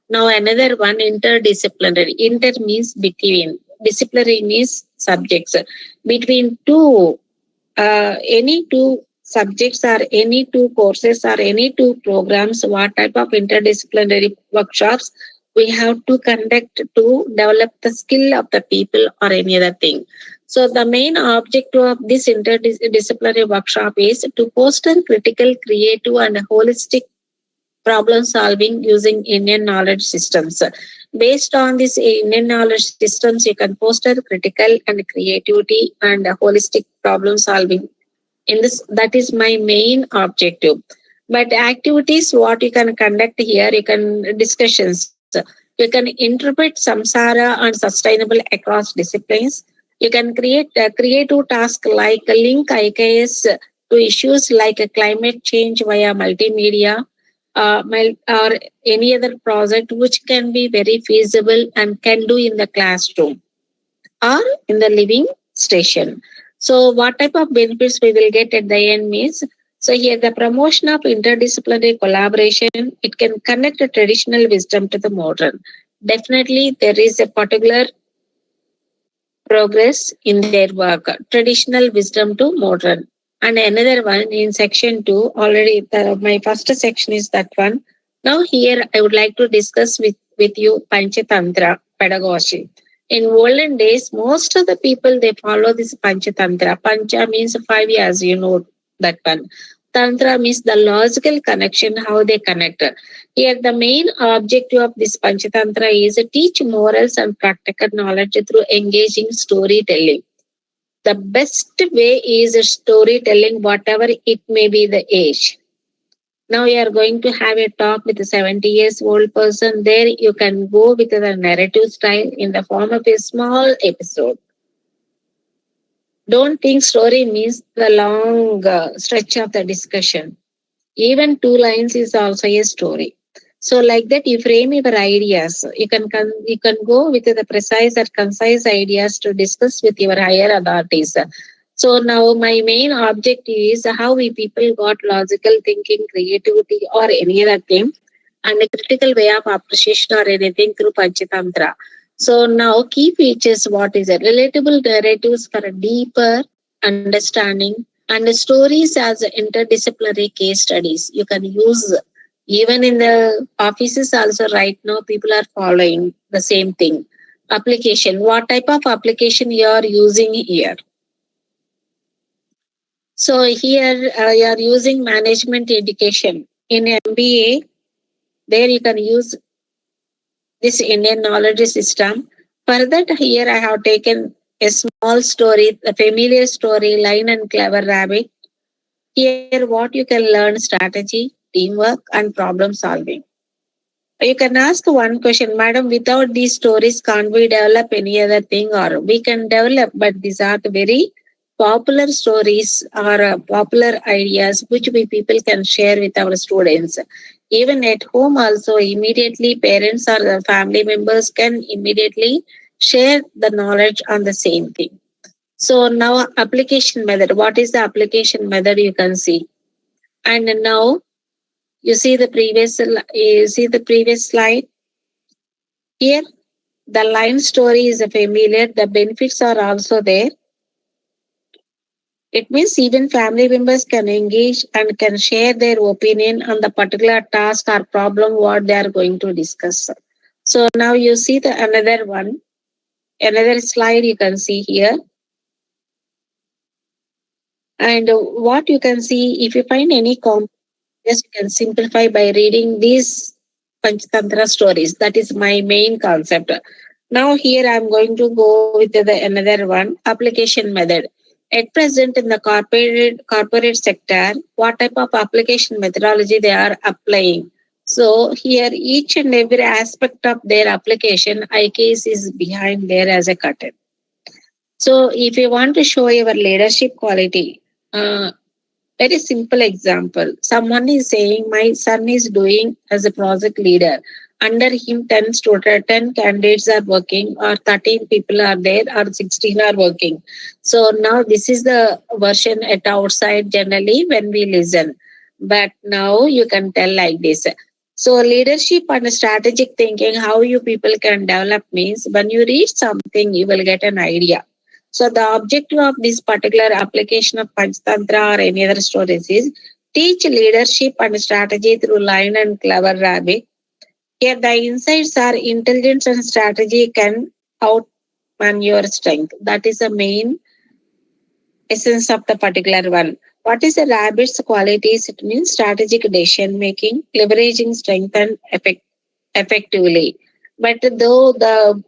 Now, another one, interdisciplinary. Inter means between. Disciplinary means subjects. Between any two subjects or any two courses or any two programs, what type of interdisciplinary workshops we have to conduct to develop the skill of the people or any other thing. So the main objective of this interdisciplinary workshop is to foster critical, creative and holistic problem solving using Indian knowledge systems. Based on this Indian knowledge systems, you can foster critical and creativity and holistic problem solving. In this, that is my main objective. But activities, what you can conduct here, you can discussions. You can interpret samsara and sustainable across disciplines. You can create a creative task like a link IKS to issues like a climate change via multimedia or any other project which can be very feasible and can do in the classroom or in the living station. So what type of benefits we will get at the end means So here the promotion of interdisciplinary collaboration, it can connect a traditional wisdom to the modern. Definitely there is a particular progress in their work, traditional wisdom to modern. And another one in section 2, already my first section is that one. Now here I would like to discuss with you Panchatantra pedagogy. In olden days, most of the people they follow this Panchatantra. Pancha means 5 years, you know that one. Tantra means the logical connection, how they connect. Here, the main objective of this Panchatantra is to teach morals and practical knowledge through engaging storytelling. The best way is storytelling, whatever it may be the age. Now you are going to have a talk with a 70 years old person. There you can go with the narrative style in the form of a small episode. Don't think story means the long stretch of the discussion. Even 2 lines is also a story. So like that, you frame your ideas. You can go with the precise or concise ideas to discuss with your higher authorities. So now my main objective is how we people got logical thinking, creativity, or any other thing, and a critical way of appreciation or anything through Panchatantra. So now key features, what is it? Relatable narratives for a deeper understanding and stories as interdisciplinary case studies. You can use even in the offices also right now people are following the same thing. Application. What type of application you are using here? So here you are using management education. In MBA, there you can use this Indian knowledge system. For that, here I have taken a small story, a familiar story, Lion and Clever Rabbit. Here, what you can learn strategy, teamwork, and problem solving. You can ask one question, Madam, without these stories, can't we develop any other thing? Or we can develop, but these are the very popular stories or popular ideas which we people can share with our students. Even at home, also, immediately parents or the family members can immediately share the knowledge on the same thing. So now application method. What is the application method you can see? And now you see the previous slide. Here the line story is familiar. The benefits are also there. It means even family members can engage and can share their opinion on the particular task or problem what they are going to discuss. So now you see the another one, another slide you can see here. And what you can see, if you find any just you can simplify by reading these Panchatantra stories. That is my main concept. Now here I am going to go with the another one, application method. At present in the corporate sector, what type of application methodology they are applying. So here each and every aspect of their application, IKS is behind there as a curtain. So if you want to show your leadership quality, very simple example. Someone is saying, my son is doing as a project leader. Under him, 10 students, 10 candidates are working, or 13 people are there, or 16 are working. So now this is the version at outside generally when we listen. But now you can tell like this. So leadership and strategic thinking, how you people can develop means when you read something, you will get an idea. So the objective of this particular application of Panchatantra or any other stories is teach leadership and strategy through Lion and Clever Rabbit. Here the insights are intelligence and strategy can outman your strength. That is the main essence of the particular one. What is the rabbit's qualities? It means strategic decision making, leveraging strength and effectively. But though the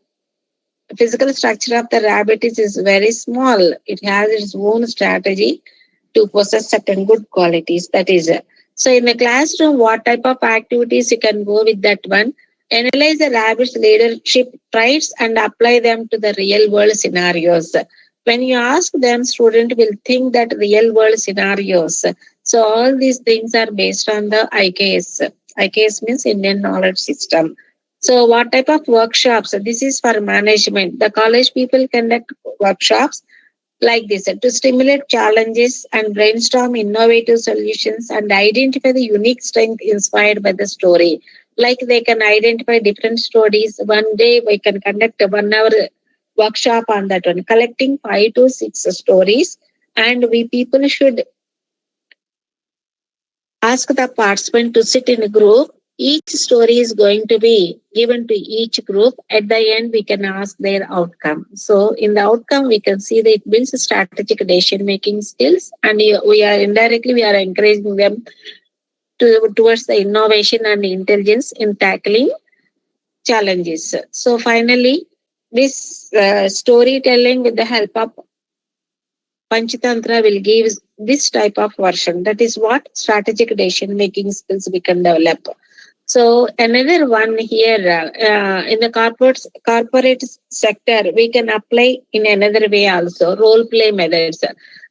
physical structure of the rabbit is very small, it has its own strategy to possess certain good qualities. That is so in the classroom, what type of activities you can go with that one? Analyze the rabbit's leadership traits and apply them to the real world scenarios. When you ask them, student will think that real world scenarios. So all these things are based on the IKS. IKS means Indian Knowledge System. So what type of workshops? This is for management. The college people conduct workshops like this to stimulate challenges and brainstorm innovative solutions and identify the unique strength inspired by the story. Like they can identify different stories. One day we can conduct a 1 hour workshop on that one, collecting 5 to 6 stories, and we people should ask the participant to sit in a group. Each story is going to be given to each group. At the end, we can ask their outcome. So, in the outcome, we can see that it builds strategic decision making skills, and we are indirectly we are encouraging them towards the innovation and intelligence in tackling challenges. So, finally, this storytelling with the help of Panchatantra will give this type of version. That is what strategic decision making skills we can develop. So another one here in the corporate sector, we can apply in another way also, role play methods.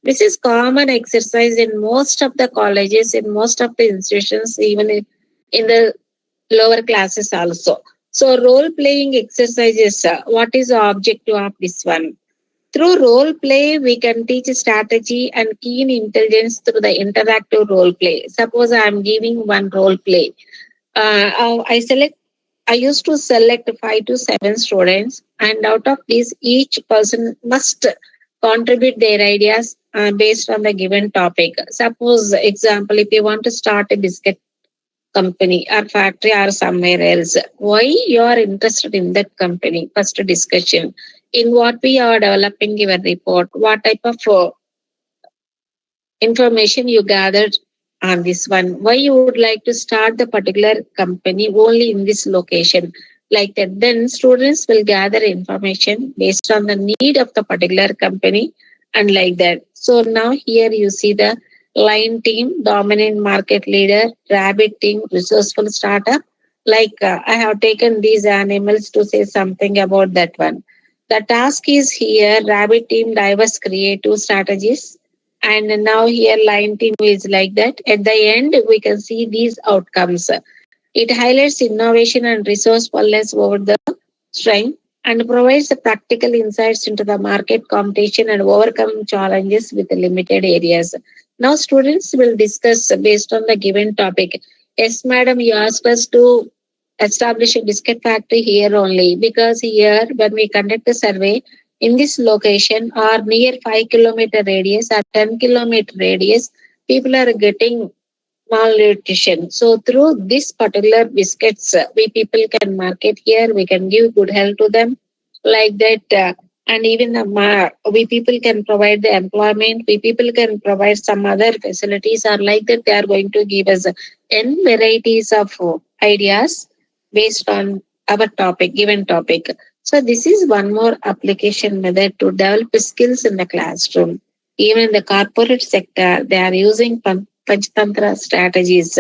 This is common exercise in most of the colleges, in most of the institutions, even in the lower classes also. So role playing exercises, what is the objective of this one? Through role play, we can teach strategy and keen intelligence through the interactive role play. Suppose I am giving one role play. I select. I used to select 5 to 7 students, and out of these, each person must contribute their ideas based on the given topic. Suppose, example, if you want to start a biscuit company or factory or somewhere else, why you are interested in that company? First discussion. In what we are developing your report, what type of information you gathered on this one, why you would like to start the particular company only in this location, like that. Then students will gather information based on the need of the particular company, and like that. So now here you see the lion team, dominant market leader, rabbit team, resourceful startup. Like I have taken these animals to say something about that one. The task is here, rabbit team, diverse creative strategies, and now here line team is like that. At the end, we can see these outcomes. It highlights innovation and resourcefulness over the strength and provides the practical insights into the market competition and overcome challenges with limited areas. Now students will discuss based on the given topic. Yes, madam, you asked us to establish a biscuit factory here only, because here when we conduct a survey in this location or near 5 kilometer radius or 10 kilometer radius, people are getting malnutrition. So through this particular biscuits, we people can market here. We can give good health to them, like that. And even we people can provide the employment. We people can provide some other facilities, or like that. They are going to give us n varieties of ideas based on our topic, given topic. So this is one more application method to develop skills in the classroom. Even in the corporate sector, they are using Panchatantra strategies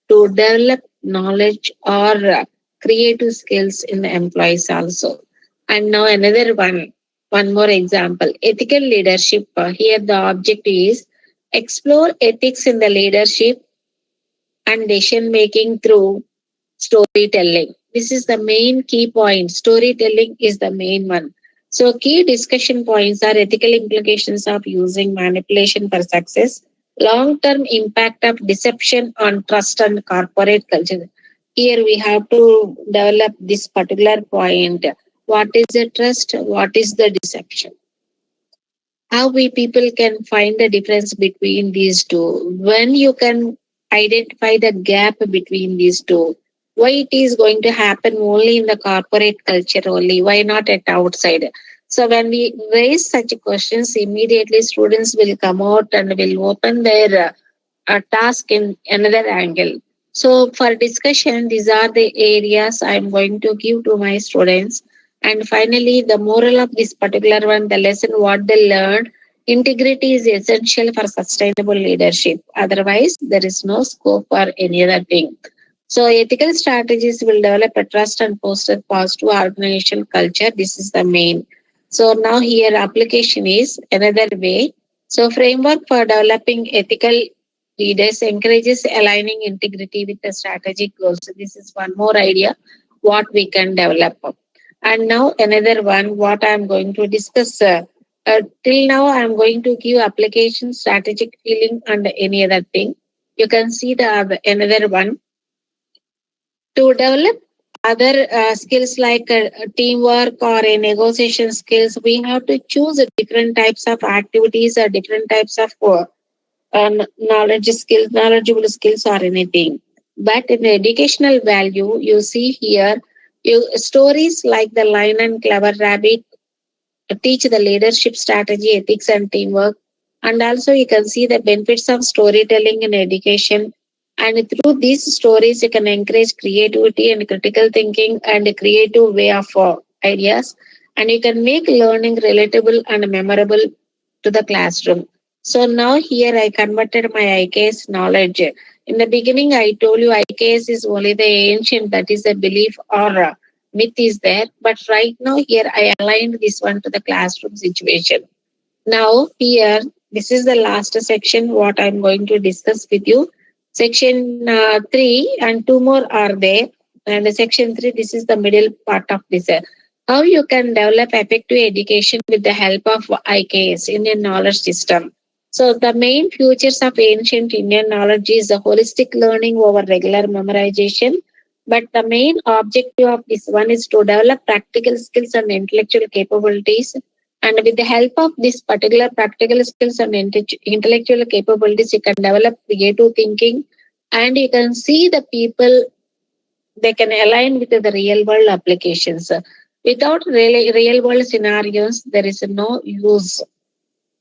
to develop knowledge or creative skills in the employees also. And now another one more example, ethical leadership. Here the object is explore ethics in the leadership and decision making through storytelling. This is the main key point. Storytelling is the main one. So key discussion points are ethical implications of using manipulation for success, long-term impact of deception on trust and corporate culture. Here we have to develop this particular point. What is the trust? What is the deception? How we people can find the difference between these two? When you can identify the gap between these two, why it is going to happen only in the corporate culture only, why not at outside? So when we raise such questions, immediately students will come out and will open their task in another angle. So for discussion, these are the areas I'm going to give to my students. And finally, the moral of this particular one, the lesson what they learned, integrity is essential for sustainable leadership. Otherwise, there is no scope for any other thing. So ethical strategies will develop a trust and foster positive organizational culture. This is the main. So now here application is another way. So framework for developing ethical leaders encourages aligning integrity with the strategic goals. So this is one more idea what we can develop. And now another one, what I am going to discuss Till now, I'm going to give application, strategic feeling, and any other thing. You can see the another one to develop other skills like teamwork or negotiation skills. We have to choose different types of activities or different types of knowledgeable skills or anything. But in the educational value, you see here, you stories like the Lion and Clever Rabbit teach the leadership strategy, ethics, and teamwork. And also, you can see the benefits of storytelling in education. And through these stories, you can encourage creativity and critical thinking and a creative way of ideas. And you can make learning relatable and memorable to the classroom. So now here I converted my IKS knowledge. In the beginning, I told you IKS is only the ancient, that is a belief or myth is there. But right now, here I aligned this one to the classroom situation. Now, here, this is the last section what I'm going to discuss with you. Section 3 and two more are there. And the section 3, this is the middle part of this. How you can develop effective education with the help of IKS, Indian Knowledge System. So, the main features of ancient Indian knowledge is the holistic learning over regular memorization. But the main objective of this one is to develop practical skills and intellectual capabilities, and with the help of this particular practical skills and intellectual capabilities, you can develop creative thinking, and you can see the people, they can align with the real world applications. Without really real world scenarios, there is no use.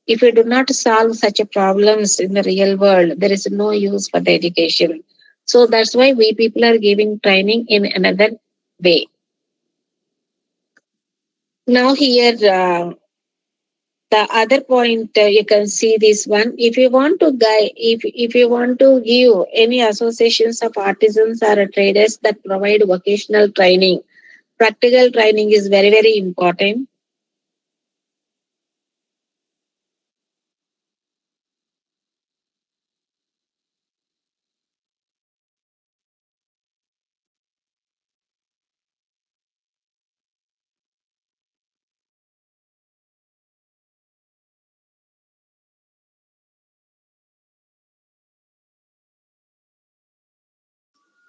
If you do not solve such a problems in the real world, there is no use for the education. So that's why we people are giving training in another way. Now here, the other point, you can see this one. If you want to guide, if you want to give any associations of artisans or traders that provide vocational training, practical training is very very important.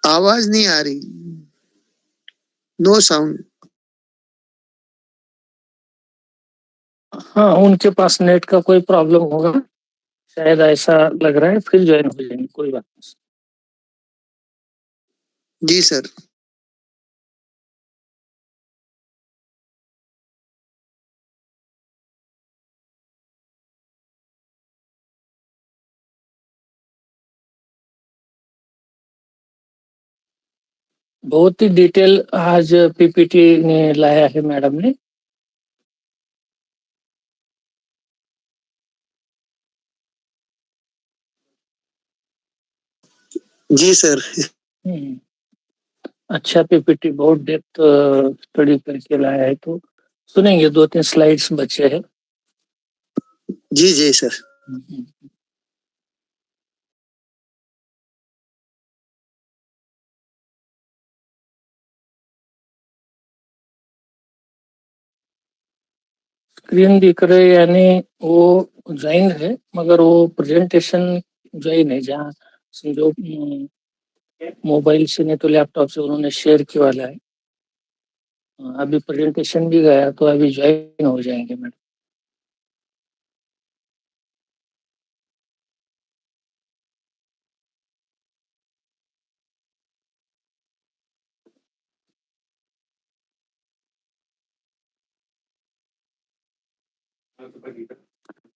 आवाज नहीं आ रही. No sound. हाँ, उनके पास net का कोई problem होगा, शायद ऐसा लग रहा है. फिर ज्वाइन हो जाएंगे, कोई बात नहीं. जी सर. बहुत ही डिटेल आज पीपीटी ने लाया है मैडम ने. जी सर. अच्छा पीपीटी, बहुत डेप्थ स्टडी करके लाया है. तो सुनेंगे, 2-3 स्लाइड्स बचे हैं. जी जी सर. स्क्रीन दिख रहे यानी वो ज्वाइन है, मगर वो प्रेजेंटेशन ज्वाइन है. जहाँ समझो मोबाइल से नहीं तो लैपटॉप से उन्होंने शेयर किया वाला है. अभी प्रेजेंटेशन भी गया तो अभी ज्वाइन हो जाएंगे madam.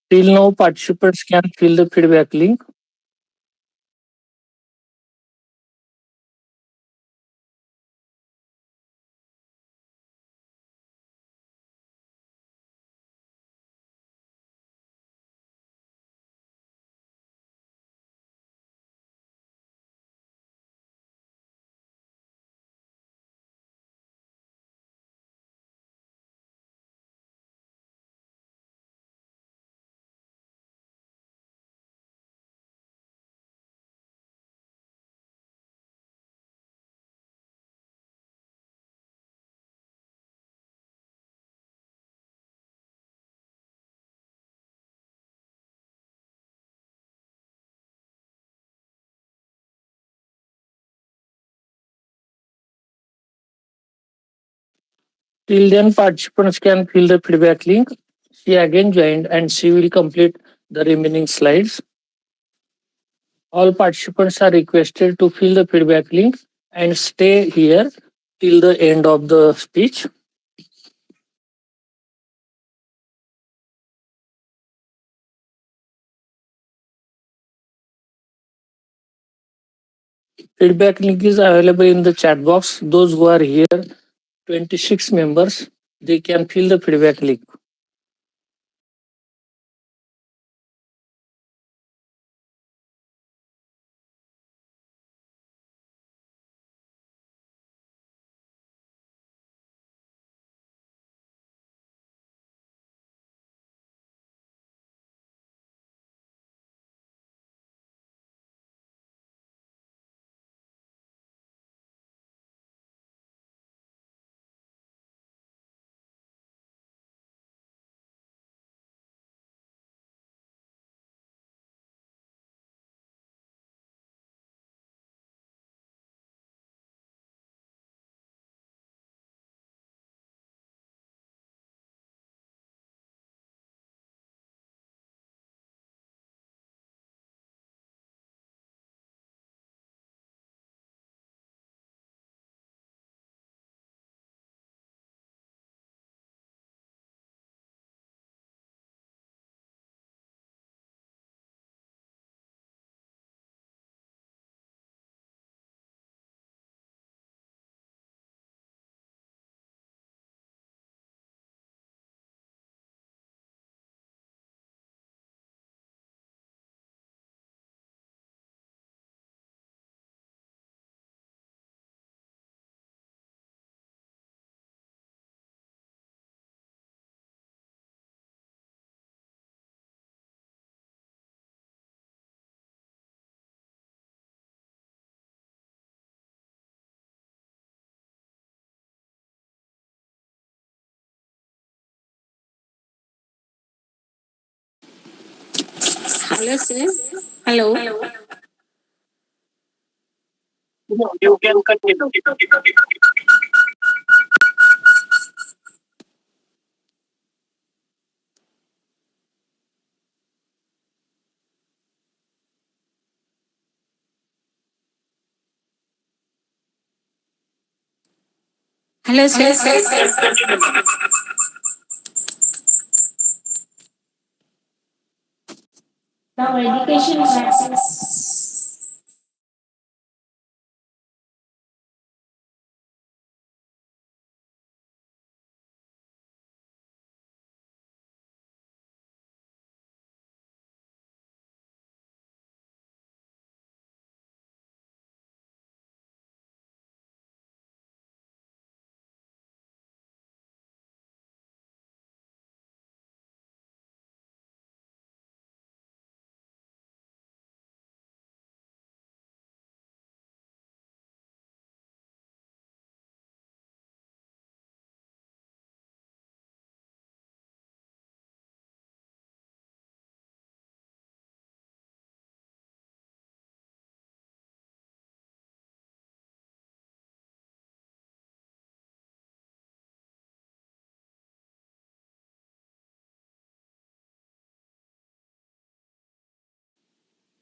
Till now, participants can fill the feedback link. Till then, participants can fill the feedback link. She again joined and she will complete the remaining slides. All participants are requested to fill the feedback link and stay here till the end of the speech. Feedback link is available in the chat box. Those who are here, 26 members, they can fill the feedback link. Hello, sir. Hello. You can continue. Hello, sir. Now, education practice.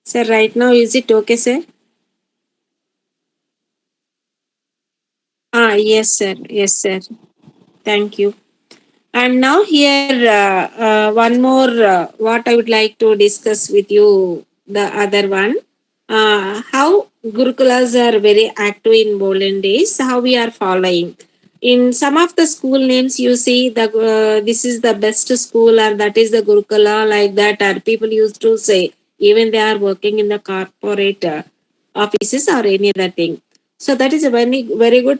Sir, right now, is it okay, sir? Yes, sir. Yes, sir. Thank you. And now here, one more, what I would like to discuss with you, the other one, how Gurukulas are very active in olden days, how we are following. In some of the school names, you see the this is the best school or that is the Gurukula, like that, or people used to say, even they are working in the corporate offices or any other thing. So that is a very, very good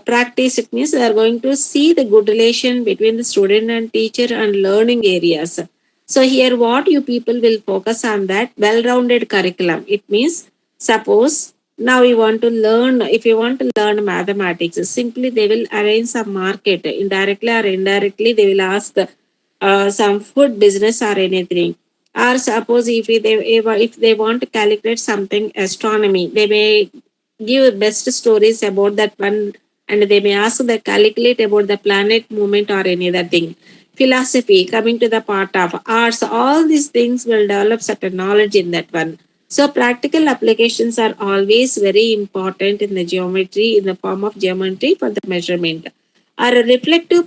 practice. It means they are going to see the good relation between the student and teacher and learning areas. So here what you people will focus on that well-rounded curriculum. It means suppose now you want to learn, if you want to learn mathematics, simply they will arrange some market indirectly or indirectly. They will ask some food business or anything. Or suppose if they want to calculate something astronomy, they may give best stories about that one and they may ask the calculate about the planet movement or any other thing. Philosophy, coming to the part of arts, all these things will develop certain knowledge in that one. So practical applications are always very important in the geometry, in the form of geometry for the measurement. Our reflective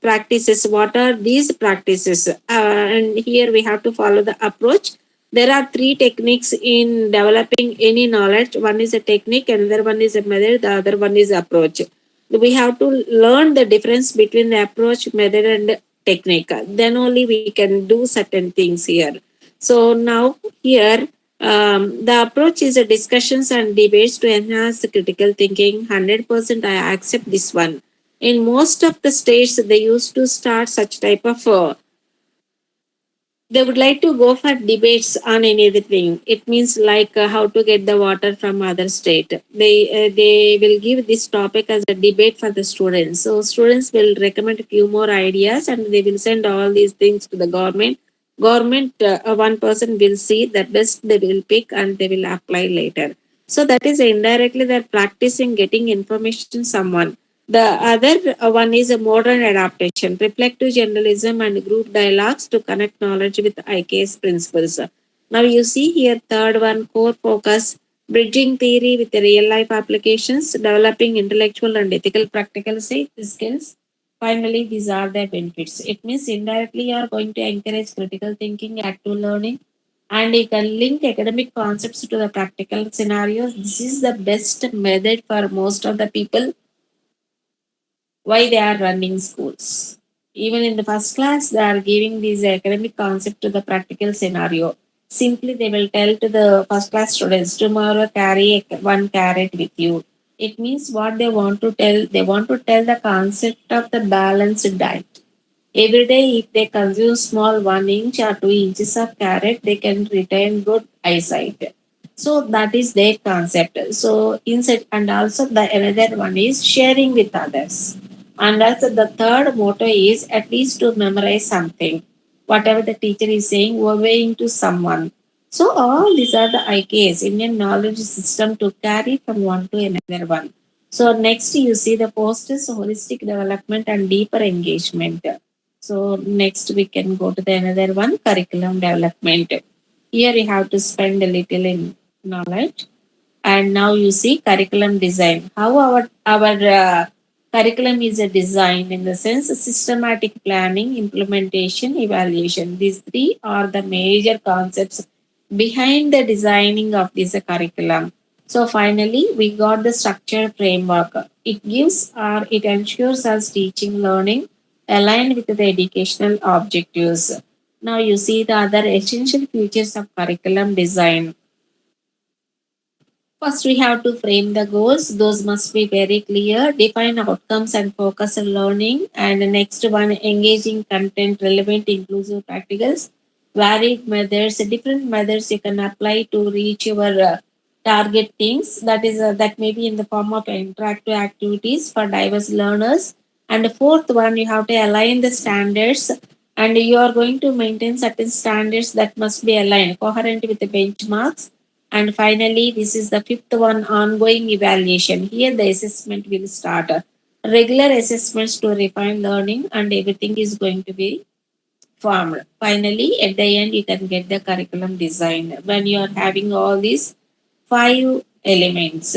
practices, what are these practices? And here we have to follow the approach. There are three techniques in developing any knowledge. One is a technique, another one is a method, the other one is approach. We have to learn the difference between the approach, method, and technique. Then only we can do certain things here. So now here the approach is a discussions and debates to enhance the critical thinking. 100% I accept this one. In most of the states, they used to start such type of they would like to go for debates on anything. It means like how to get the water from other state. They will give this topic as a debate for the students. So students will recommend a few more ideas and they will send all these things to the government. Government, one person will see the best they will pick and they will apply later. So that is indirectly they're practicing getting information someone. The other one is a modern adaptation, reflective journalism and group dialogues to connect knowledge with IKS principles. Now you see here third one, core focus, bridging theory with the real life applications, developing intellectual and ethical practical skills. Finally, these are the benefits. It means indirectly you are going to encourage critical thinking, active learning, and you can link academic concepts to the practical scenarios. This is the best method for most of the people why they are running schools. Even in the first class, they are giving these academic concept to the practical scenario. Simply, they will tell to the first class students, tomorrow carry one carrot with you. It means what they want to tell. They want to tell the concept of the balanced diet. Every day, if they consume small 1 inch or 2 inches of carrot, they can retain good eyesight. So that is their concept. So inside, and also the another one is sharing with others. And also the third motto is at least to memorize something. Whatever the teacher is saying, obeying to someone. So all these are the IKS, Indian knowledge system to carry from one to another one. So next you see the posters, holistic development and deeper engagement. So next we can go to the another one, curriculum development. Here we have to spend a little in knowledge. And now you see curriculum design. How our curriculum is a design in the sense of systematic planning, implementation, evaluation. These three are the major concepts behind the designing of this curriculum. So finally, we got the structured framework. It ensures us teaching, learning aligned with the educational objectives. Now you see the other essential features of curriculum design. First, we have to frame the goals. Those must be very clear. Define outcomes and focus on learning. And the next one, engaging content, relevant, inclusive practicals, varied methods, different methods you can apply to reach your target things. That may be in the form of interactive activities for diverse learners. And the fourth one, you have to align the standards, and you are going to maintain certain standards that must be aligned, coherent with the benchmarks. And finally, this is the fifth one, ongoing evaluation. Here, the assessment will start. Regular assessments to refine learning, and everything is going to be formed. Finally, at the end, you can get the curriculum design when you are having all these five elements.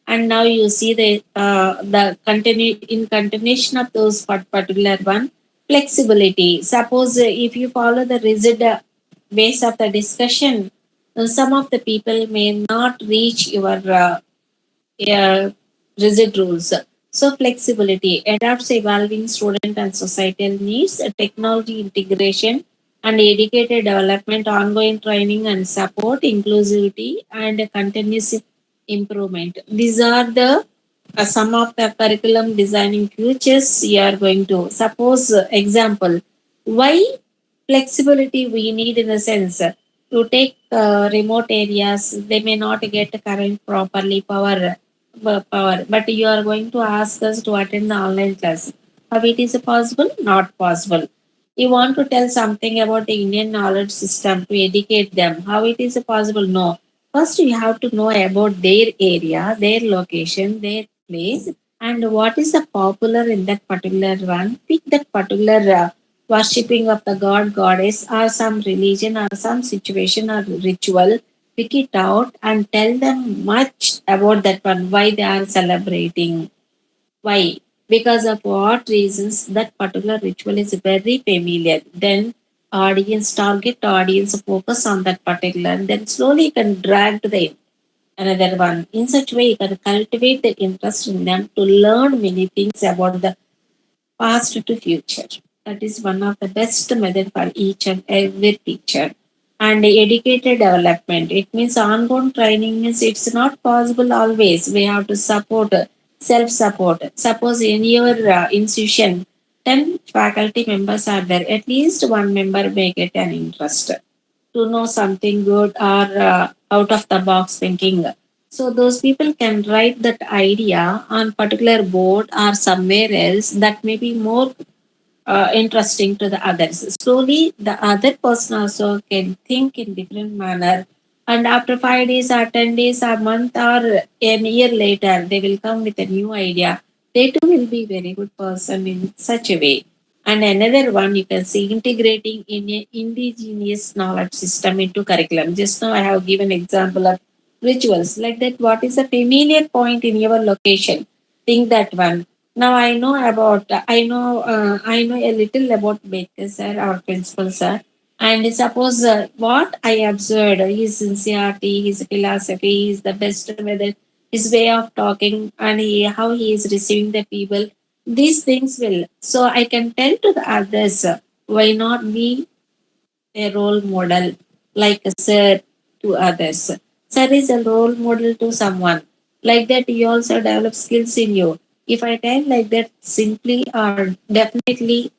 And now you see the continue in continuation of those particular one, flexibility. Suppose if you follow the rigid base of the discussion, some of the people may not reach your uh, rigid rules. So flexibility adapts evolving student and societal needs, technology integration and educated development, ongoing training and support, inclusivity and continuous improvement. These are the some of the curriculum designing features you are going to. Suppose example, why flexibility we need in the sense to take remote areas, they may not get current properly, power, but you are going to ask us to attend the online class. How it is possible? Not possible. You want to tell something about the Indian knowledge system to educate them. How it is possible? No. First, you have to know about their area, their location, their place, and what is the popular in that particular one. Pick that particular worshipping of the god, goddess, or some religion, or some situation or ritual. Pick it out and tell them much about that one, why they are celebrating. Why? Because of what reasons that particular ritual is very familiar. Then target audience, focus on that particular, then slowly you can drag to the another one. In such way, you can cultivate the interest in them to learn many things about the past to future. That is one of the best method for each and every teacher. And educated development. It means ongoing training means it's not possible always. We have to support self-support. Suppose in your institution, 10 faculty members are there. At least one member may get an interest to know something good or out of the box thinking. So those people can write that idea on particular board or somewhere else that may be more interesting to the others. Slowly, the other person also can think in different manner. And after 5 days or 10 days or month or an year later, they will come with a new idea. They too will be very good person in such a way. And another one you can see integrating in a indigenous knowledge system into curriculum. Just now I have given example of rituals like that. What is a familiar point in your location? Think that one. Now I know a little about Baker sir, our principal sir, and suppose what I observed, his sincerity, his philosophy, is the best method, his way of talking, and how he is receiving the people. These things will so I can tell to the others why not be a role model like a sir to others. Sir is a role model to someone. Like that, you also develop skills in you. If I tell like that, simply or definitely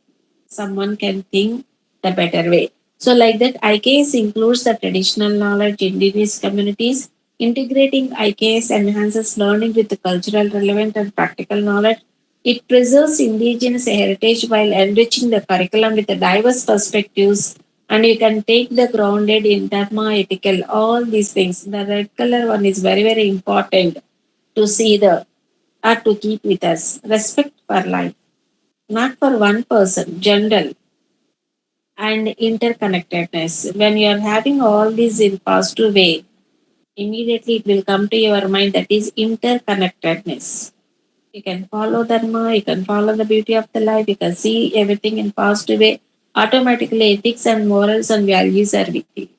someone can think the better way. So, like that, IKS includes the traditional knowledge indigenous communities. Integrating IKS enhances learning with the cultural relevant and practical knowledge. It preserves indigenous heritage while enriching the curriculum with the diverse perspectives. And you can take the grounded in Dharma, ethical, all these things. The red color one is very, very important to see the or to keep with us. Respect for life, not for one person, general and interconnectedness. When you are having all these in positive way, immediately it will come to your mind that is interconnectedness. You can follow Dharma, you can follow the beauty of the life, you can see everything in positive way. Automatically, ethics and morals and values are with you.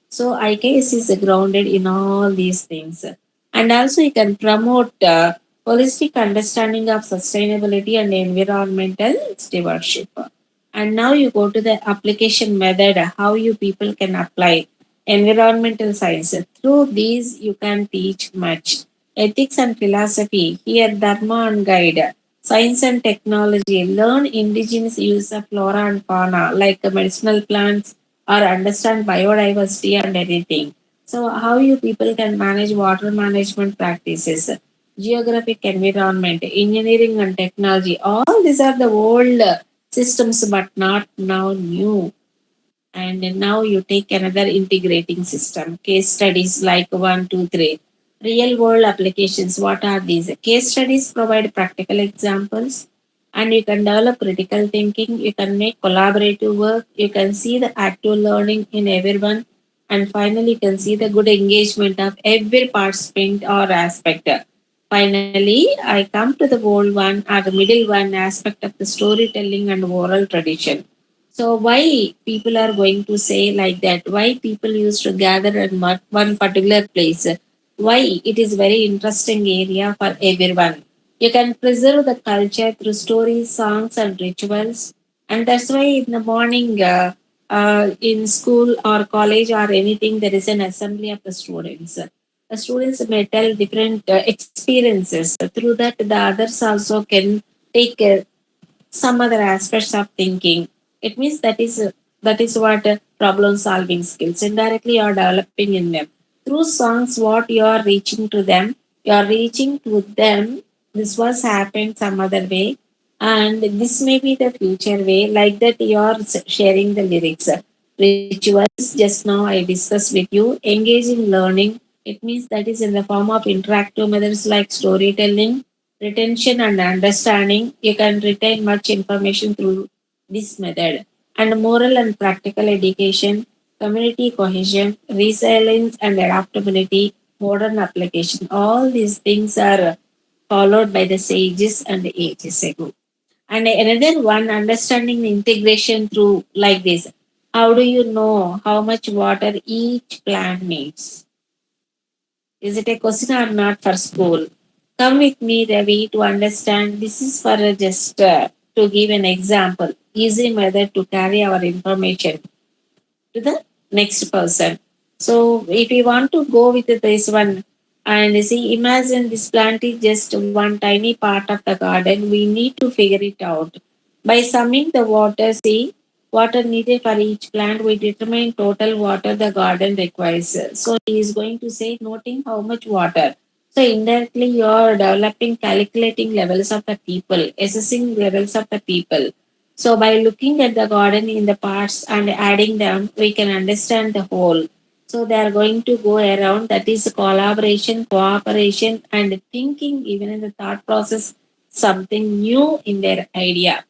So IKS is grounded in all these things. And also you can promote holistic understanding of sustainability and environmental stewardship. And now you go to the application method, how you people can apply environmental science. Through these, you can teach much. Ethics and philosophy, here Dharma and guide. Science and technology, learn indigenous use of flora and fauna like medicinal plants or understand biodiversity and anything. So, how you people can manage water management practices, geographic environment, engineering and technology. All these are the old systems, but not now new. And now you take another integrating system. Case studies like one, two, three. Real world applications. What are these? Case studies provide practical examples and you can develop critical thinking. You can make collaborative work. You can see the active learning in everyone. And finally, you can see the good engagement of every participant or aspect. Finally, I come to the bold one or the middle one aspect of the storytelling and oral tradition. So why people are going to say like that? Why people used to gather at one particular place? Why it is very interesting area for everyone. You can preserve the culture through stories, songs, and rituals, and that's why in the morning, in school or college or anything, there is an assembly of the students. The students may tell different experiences. Through that, the others also can take some other aspects of thinking. It means that is what problem solving skills indirectly you are developing in them through songs. What you are reaching to them, you are reaching to them. This was happened some other way, and this may be the future way. Like that, you are sharing the lyrics, rituals. Just now I discussed with you. Engaging learning. It means that is in the form of interactive methods like storytelling retention and understanding. You can retain much information through this method. And moral and practical education, community cohesion, resilience and adaptability, modern application. All these things are followed by the sages and the ages ago. And another one, understanding the integration through like this. How do you know how much water each plant needs? Is it a question or not for school? Come with me, Ravi, to understand. This is for just to give an example, easy method to carry our information to the next person. So if we want to go with this one and see, imagine this plant is just one tiny part of the garden. We need to figure it out. By summing the water, see water needed for each plant, we determine total water the garden requires. So he is going to say noting how much water. So indirectly you are developing calculating levels of the people, assessing levels of the people. So by looking at the garden in the parts and adding them, we can understand the whole. So they are going to go around, that is collaboration, cooperation, and thinking even in the thought process, something new in their idea.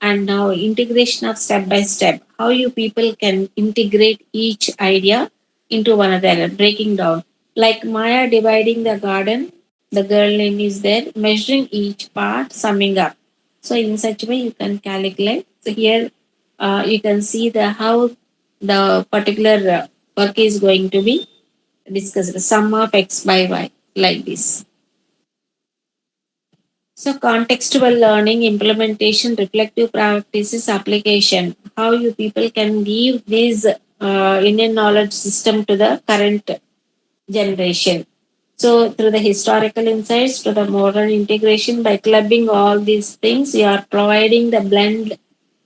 And now integration of step by step, how you people can integrate each idea into one another, breaking down. Like Maya dividing the garden, the girl name is there, measuring each part, summing up. So in such way you can calculate. So here you can see the how the particular work is going to be discussed. Sum of x by y, like this. So contextual learning, implementation, reflective practices, application. How you people can give this Indian knowledge system to the current generation. So through the historical insights to the modern integration, by clubbing all these things, you are providing the blend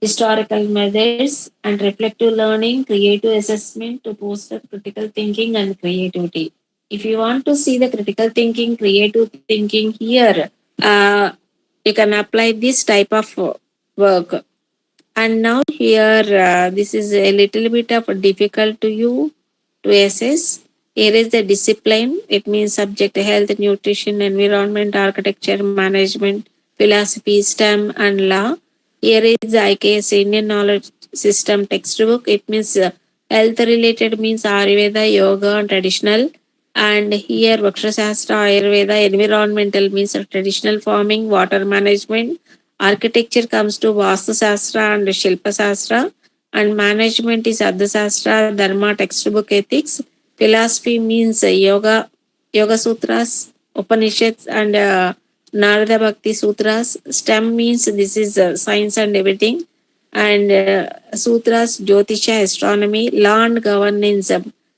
historical methods and reflective learning, creative assessment to foster critical thinking and creativity. If you want to see the critical thinking, creative thinking here, you can apply this type of work. And now here, this is a little bit of difficult to you to assess. Here is the discipline. It means subject health, nutrition, environment, architecture, management, philosophy, STEM, and law. Here is the IKS Indian Knowledge System textbook. It means health related means Ayurveda, yoga, and traditional. And here Vakshasastra, Ayurveda, environmental means traditional farming, water management. Architecture comes to Vastu Sastra and Shilpa Sastra, and management is Ardha Sastra, Dharma, textbook ethics. Philosophy means yoga, Yoga Sutras, Upanishads, and Narada Bhakti Sutras. STEM means this is science and everything. And Sutras, Jyotisha, astronomy, law and governance,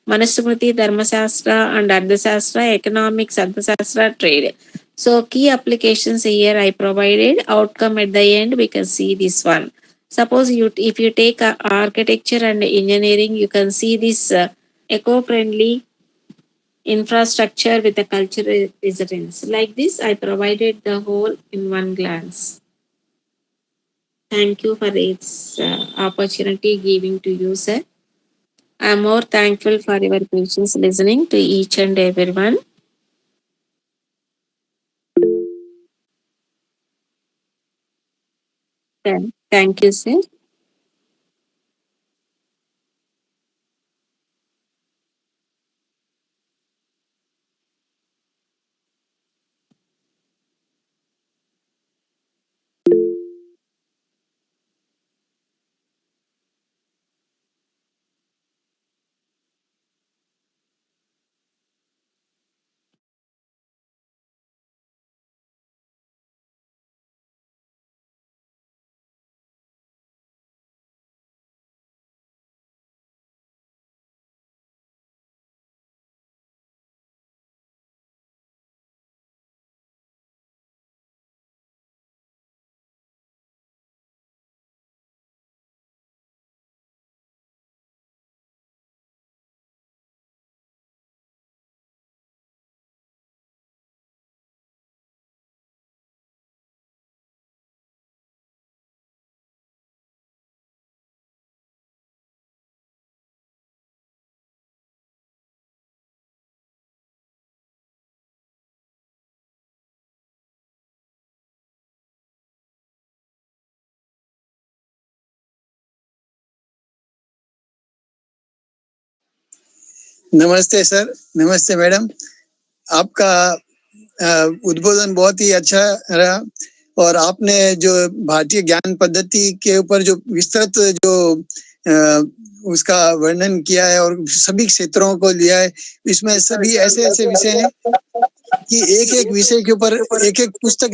Manusmriti, Dharmasastra, and Ardhasastra, economics, Ardhasastra, trade. So key applications here I provided. Outcome at the end, we can see this one. Suppose you, if you take architecture and engineering, you can see this eco-friendly infrastructure with a cultural resilience. Like this, I provided the whole in one glance. Thank you for its opportunity giving to you, sir. I am more thankful for your patience listening to each and everyone. Thank you, sir. नमस्ते sir, नमस्ते madam. आपका उद्बोधन बहुत ही अच्छा रहा और आपने जो भारतीय ज्ञान पद्धति के ऊपर जो विस्तृत जो उसका वर्णन किया है और सभी क्षेत्रों को लिया है, इसमें सभी ऐसे ऐसे विषय हैं कि एक एक विषय के ऊपर एक एक पुस्तक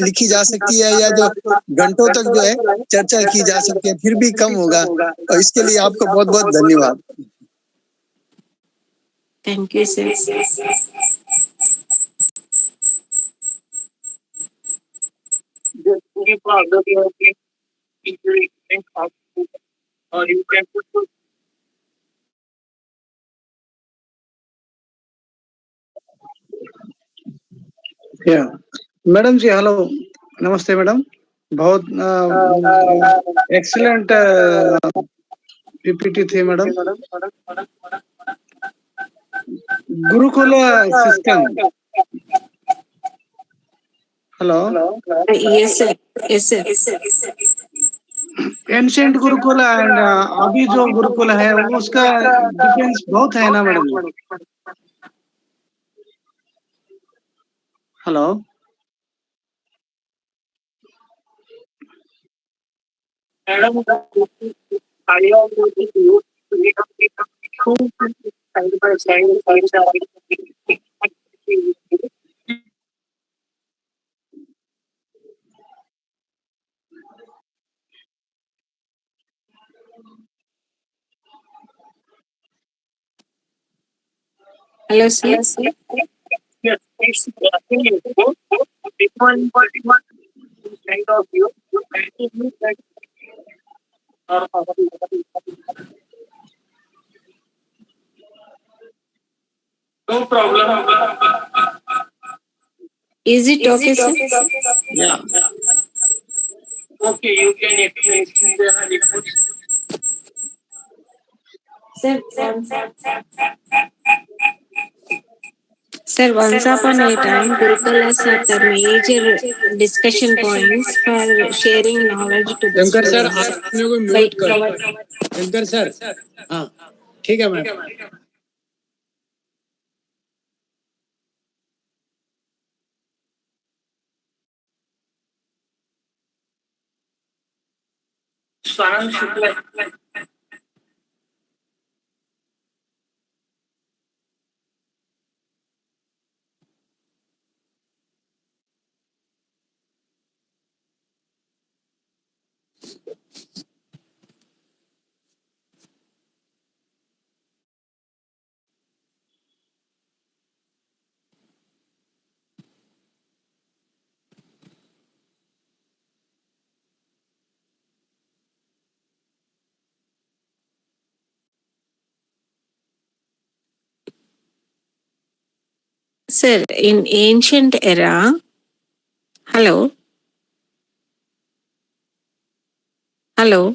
लिखी जा सकती है या जो घंटों तक जो है चर्चा की जा सकती है, फिर भी कम होगा। और इसके लिए आपको बहुत बहुत धन्यवाद। Thank you, sir. or you can put या मैडम जी, हेलो, नमस्ते मैडम। बहुत एक्सीलेंट पीपीटी थी madam. Gurukul system, hello, Yes, sir. Yes, sir. Ancient gurukul and अभी जो गुरुकुल है उसका डिफरेंस बहुत है ना madam ji? Hello, Madam, I also want you to make up side by side. Hello, sir. Yes, it's one side of you. No problem. Is it okay, sir? yeah, Okay, you can explain the reports. Sir, Sir, once upon a time, Gurukulas are the major discussion points for sharing knowledge to the Shankar sir, students. आप अपने को mute कर। Shankar sir, हाँ ठीक है ma'am. Swaran Shukla. Sir, in ancient era, hello, hello,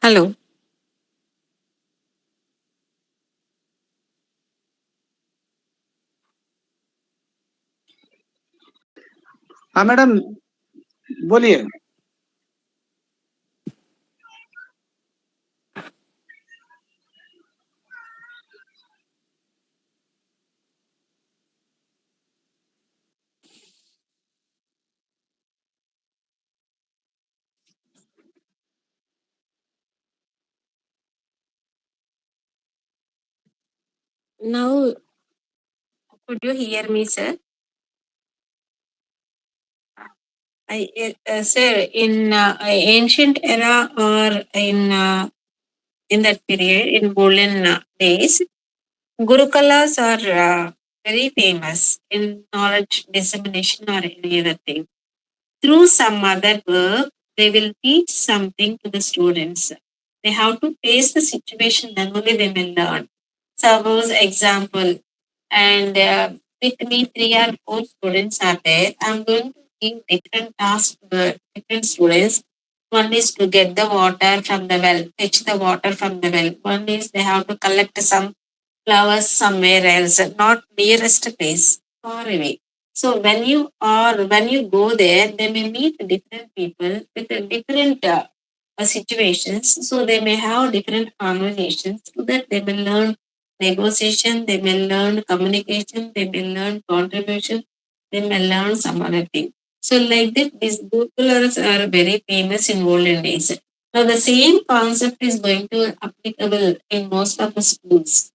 hello. हाँ madam बोलिए। Now, could you hear me, sir? Sir, in ancient era or in that period, in golden days, Gurukulas are very famous in knowledge dissemination or any other thing. Through some other work, they will teach something to the students. They have to face the situation, then only they will learn. Suppose example, and with me 3 or 4 students are there. I'm going to give different tasks to different students. One is to get the water from the well, fetch the water from the well. One is they have to collect some flowers somewhere else, not nearest place, far away. So when you go there, they may meet different people with a different situations. So they may have different conversations so that they may learn negotiation, they may learn communication, they may learn contribution, they may learn some other thing. So like that, these Gurukulas are very famous in olden days. Now the same concept is going to applicable in most of the schools.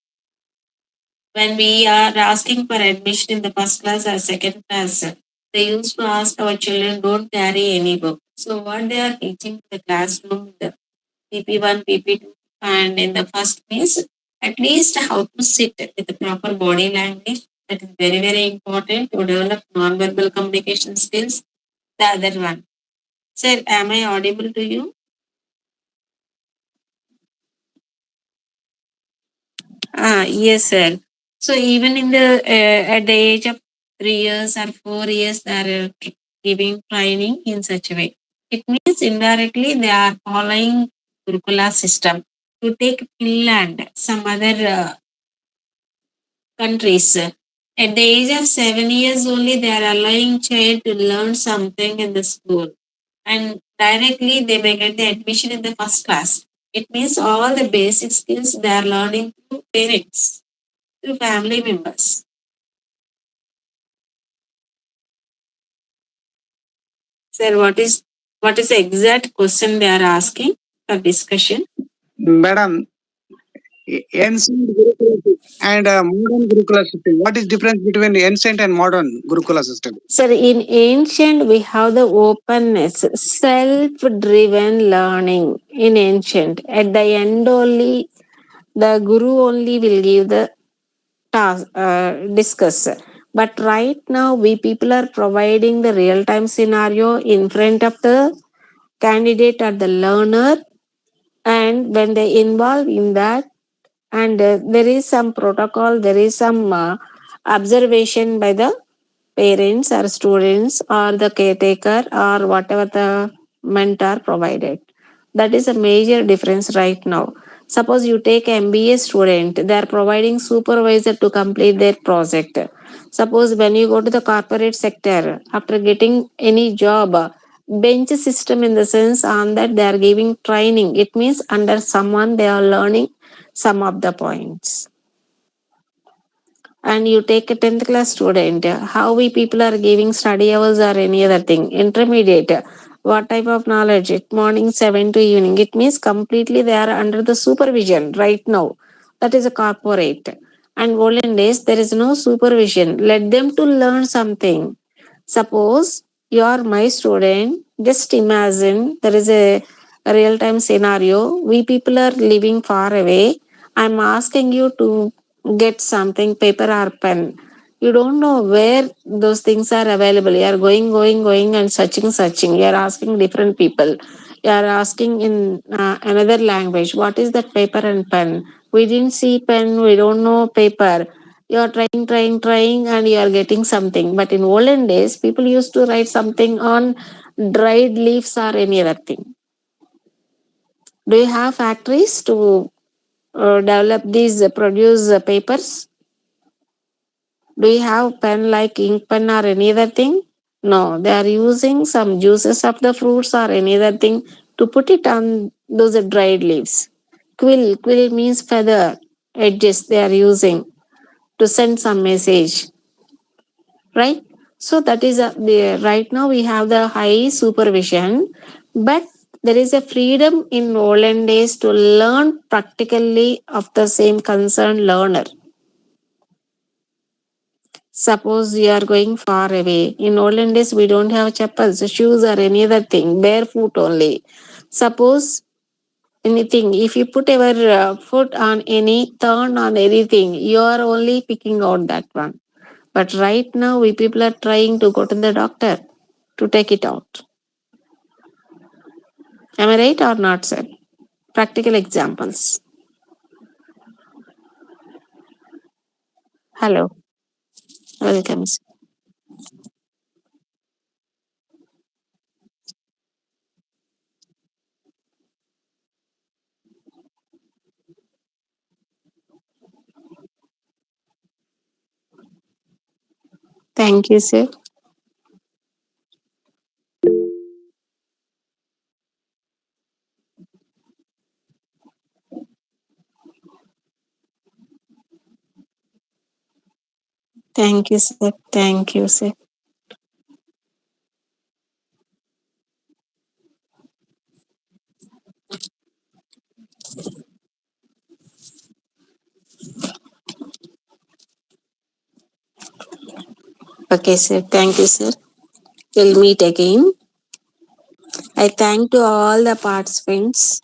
When we are asking for admission in the first class or second class, they used to ask our children don't carry any book. So what they are teaching in the classroom, the PP1, PP2, and in the first means at least how to sit with the proper body language. That is very, very important to develop non-verbal communication skills. The other one. Sir, am I audible to you? Yes, sir. So even in the at the age of 3 years or 4 years, they are giving training in such a way. It means indirectly they are following Gurukula system. To take Finland, some other countries, at the age of 7 years only, they are allowing child to learn something in the school, and directly they may get the admission in the first class. It means all the basic skills they are learning through parents, through family members. Sir, what is the exact question they are asking for discussion? Madam, ancient Gurukula system and modern Gurukula system. What is difference between ancient and modern Gurukula system? Sir, in ancient we have the openness, self-driven learning in ancient. At the end only, the guru only will give the task, discuss. But right now, we people are providing the real-time scenario in front of the candidate or the learner, and when they involve in that, and there is some protocol, there is some observation by the parents or students or the caretaker or whatever the mentor provided. That is a major difference right now. Suppose you take MBA student, they are providing supervisor to complete their project. Suppose when you go to the corporate sector, after getting any job, bench system in the sense on that they are giving training. It means under someone they are learning some of the points. And you take a 10th class student, how we people are giving study hours or any other thing. Intermediate, what type of knowledge? It morning 7 to evening. It means completely they are under the supervision right now. That is a corporate. And olden days there is no supervision. Let them to learn something. Suppose you are my student, just imagine there is a real time scenario. We people are living far away. I'm asking you to get something, paper or pen. You don't know where those things are available. You are going and searching. You are asking different people. You are asking in another language, what is that paper and pen? We didn't see pen, we don't know paper. You are trying, and you are getting something. But in olden days, people used to write something on dried leaves or any other thing. Do you have factories to develop these, produce papers? Do you have pen like ink pen or any other thing? No, they are using some juices of the fruits or any other thing to put it on those dried leaves. Quill means feather edges they are using to send some message, right? So that is right now we have the high supervision, but there is a freedom in olden days to learn practically of the same concerned learner. Suppose you are going far away. In olden days, we don't have chappals, shoes, or any other thing, barefoot only. Suppose anything, if you put your foot on any thorn on anything, you are only picking out that one. But right now, we people are trying to go to the doctor to take it out. Am I right or not, sir? Practical examples. Hello, welcome. Sir. Thank you, sir. Thank you, sir. Thank you, sir. Okay, sir. Thank you, sir. We'll meet again. I thank to all the participants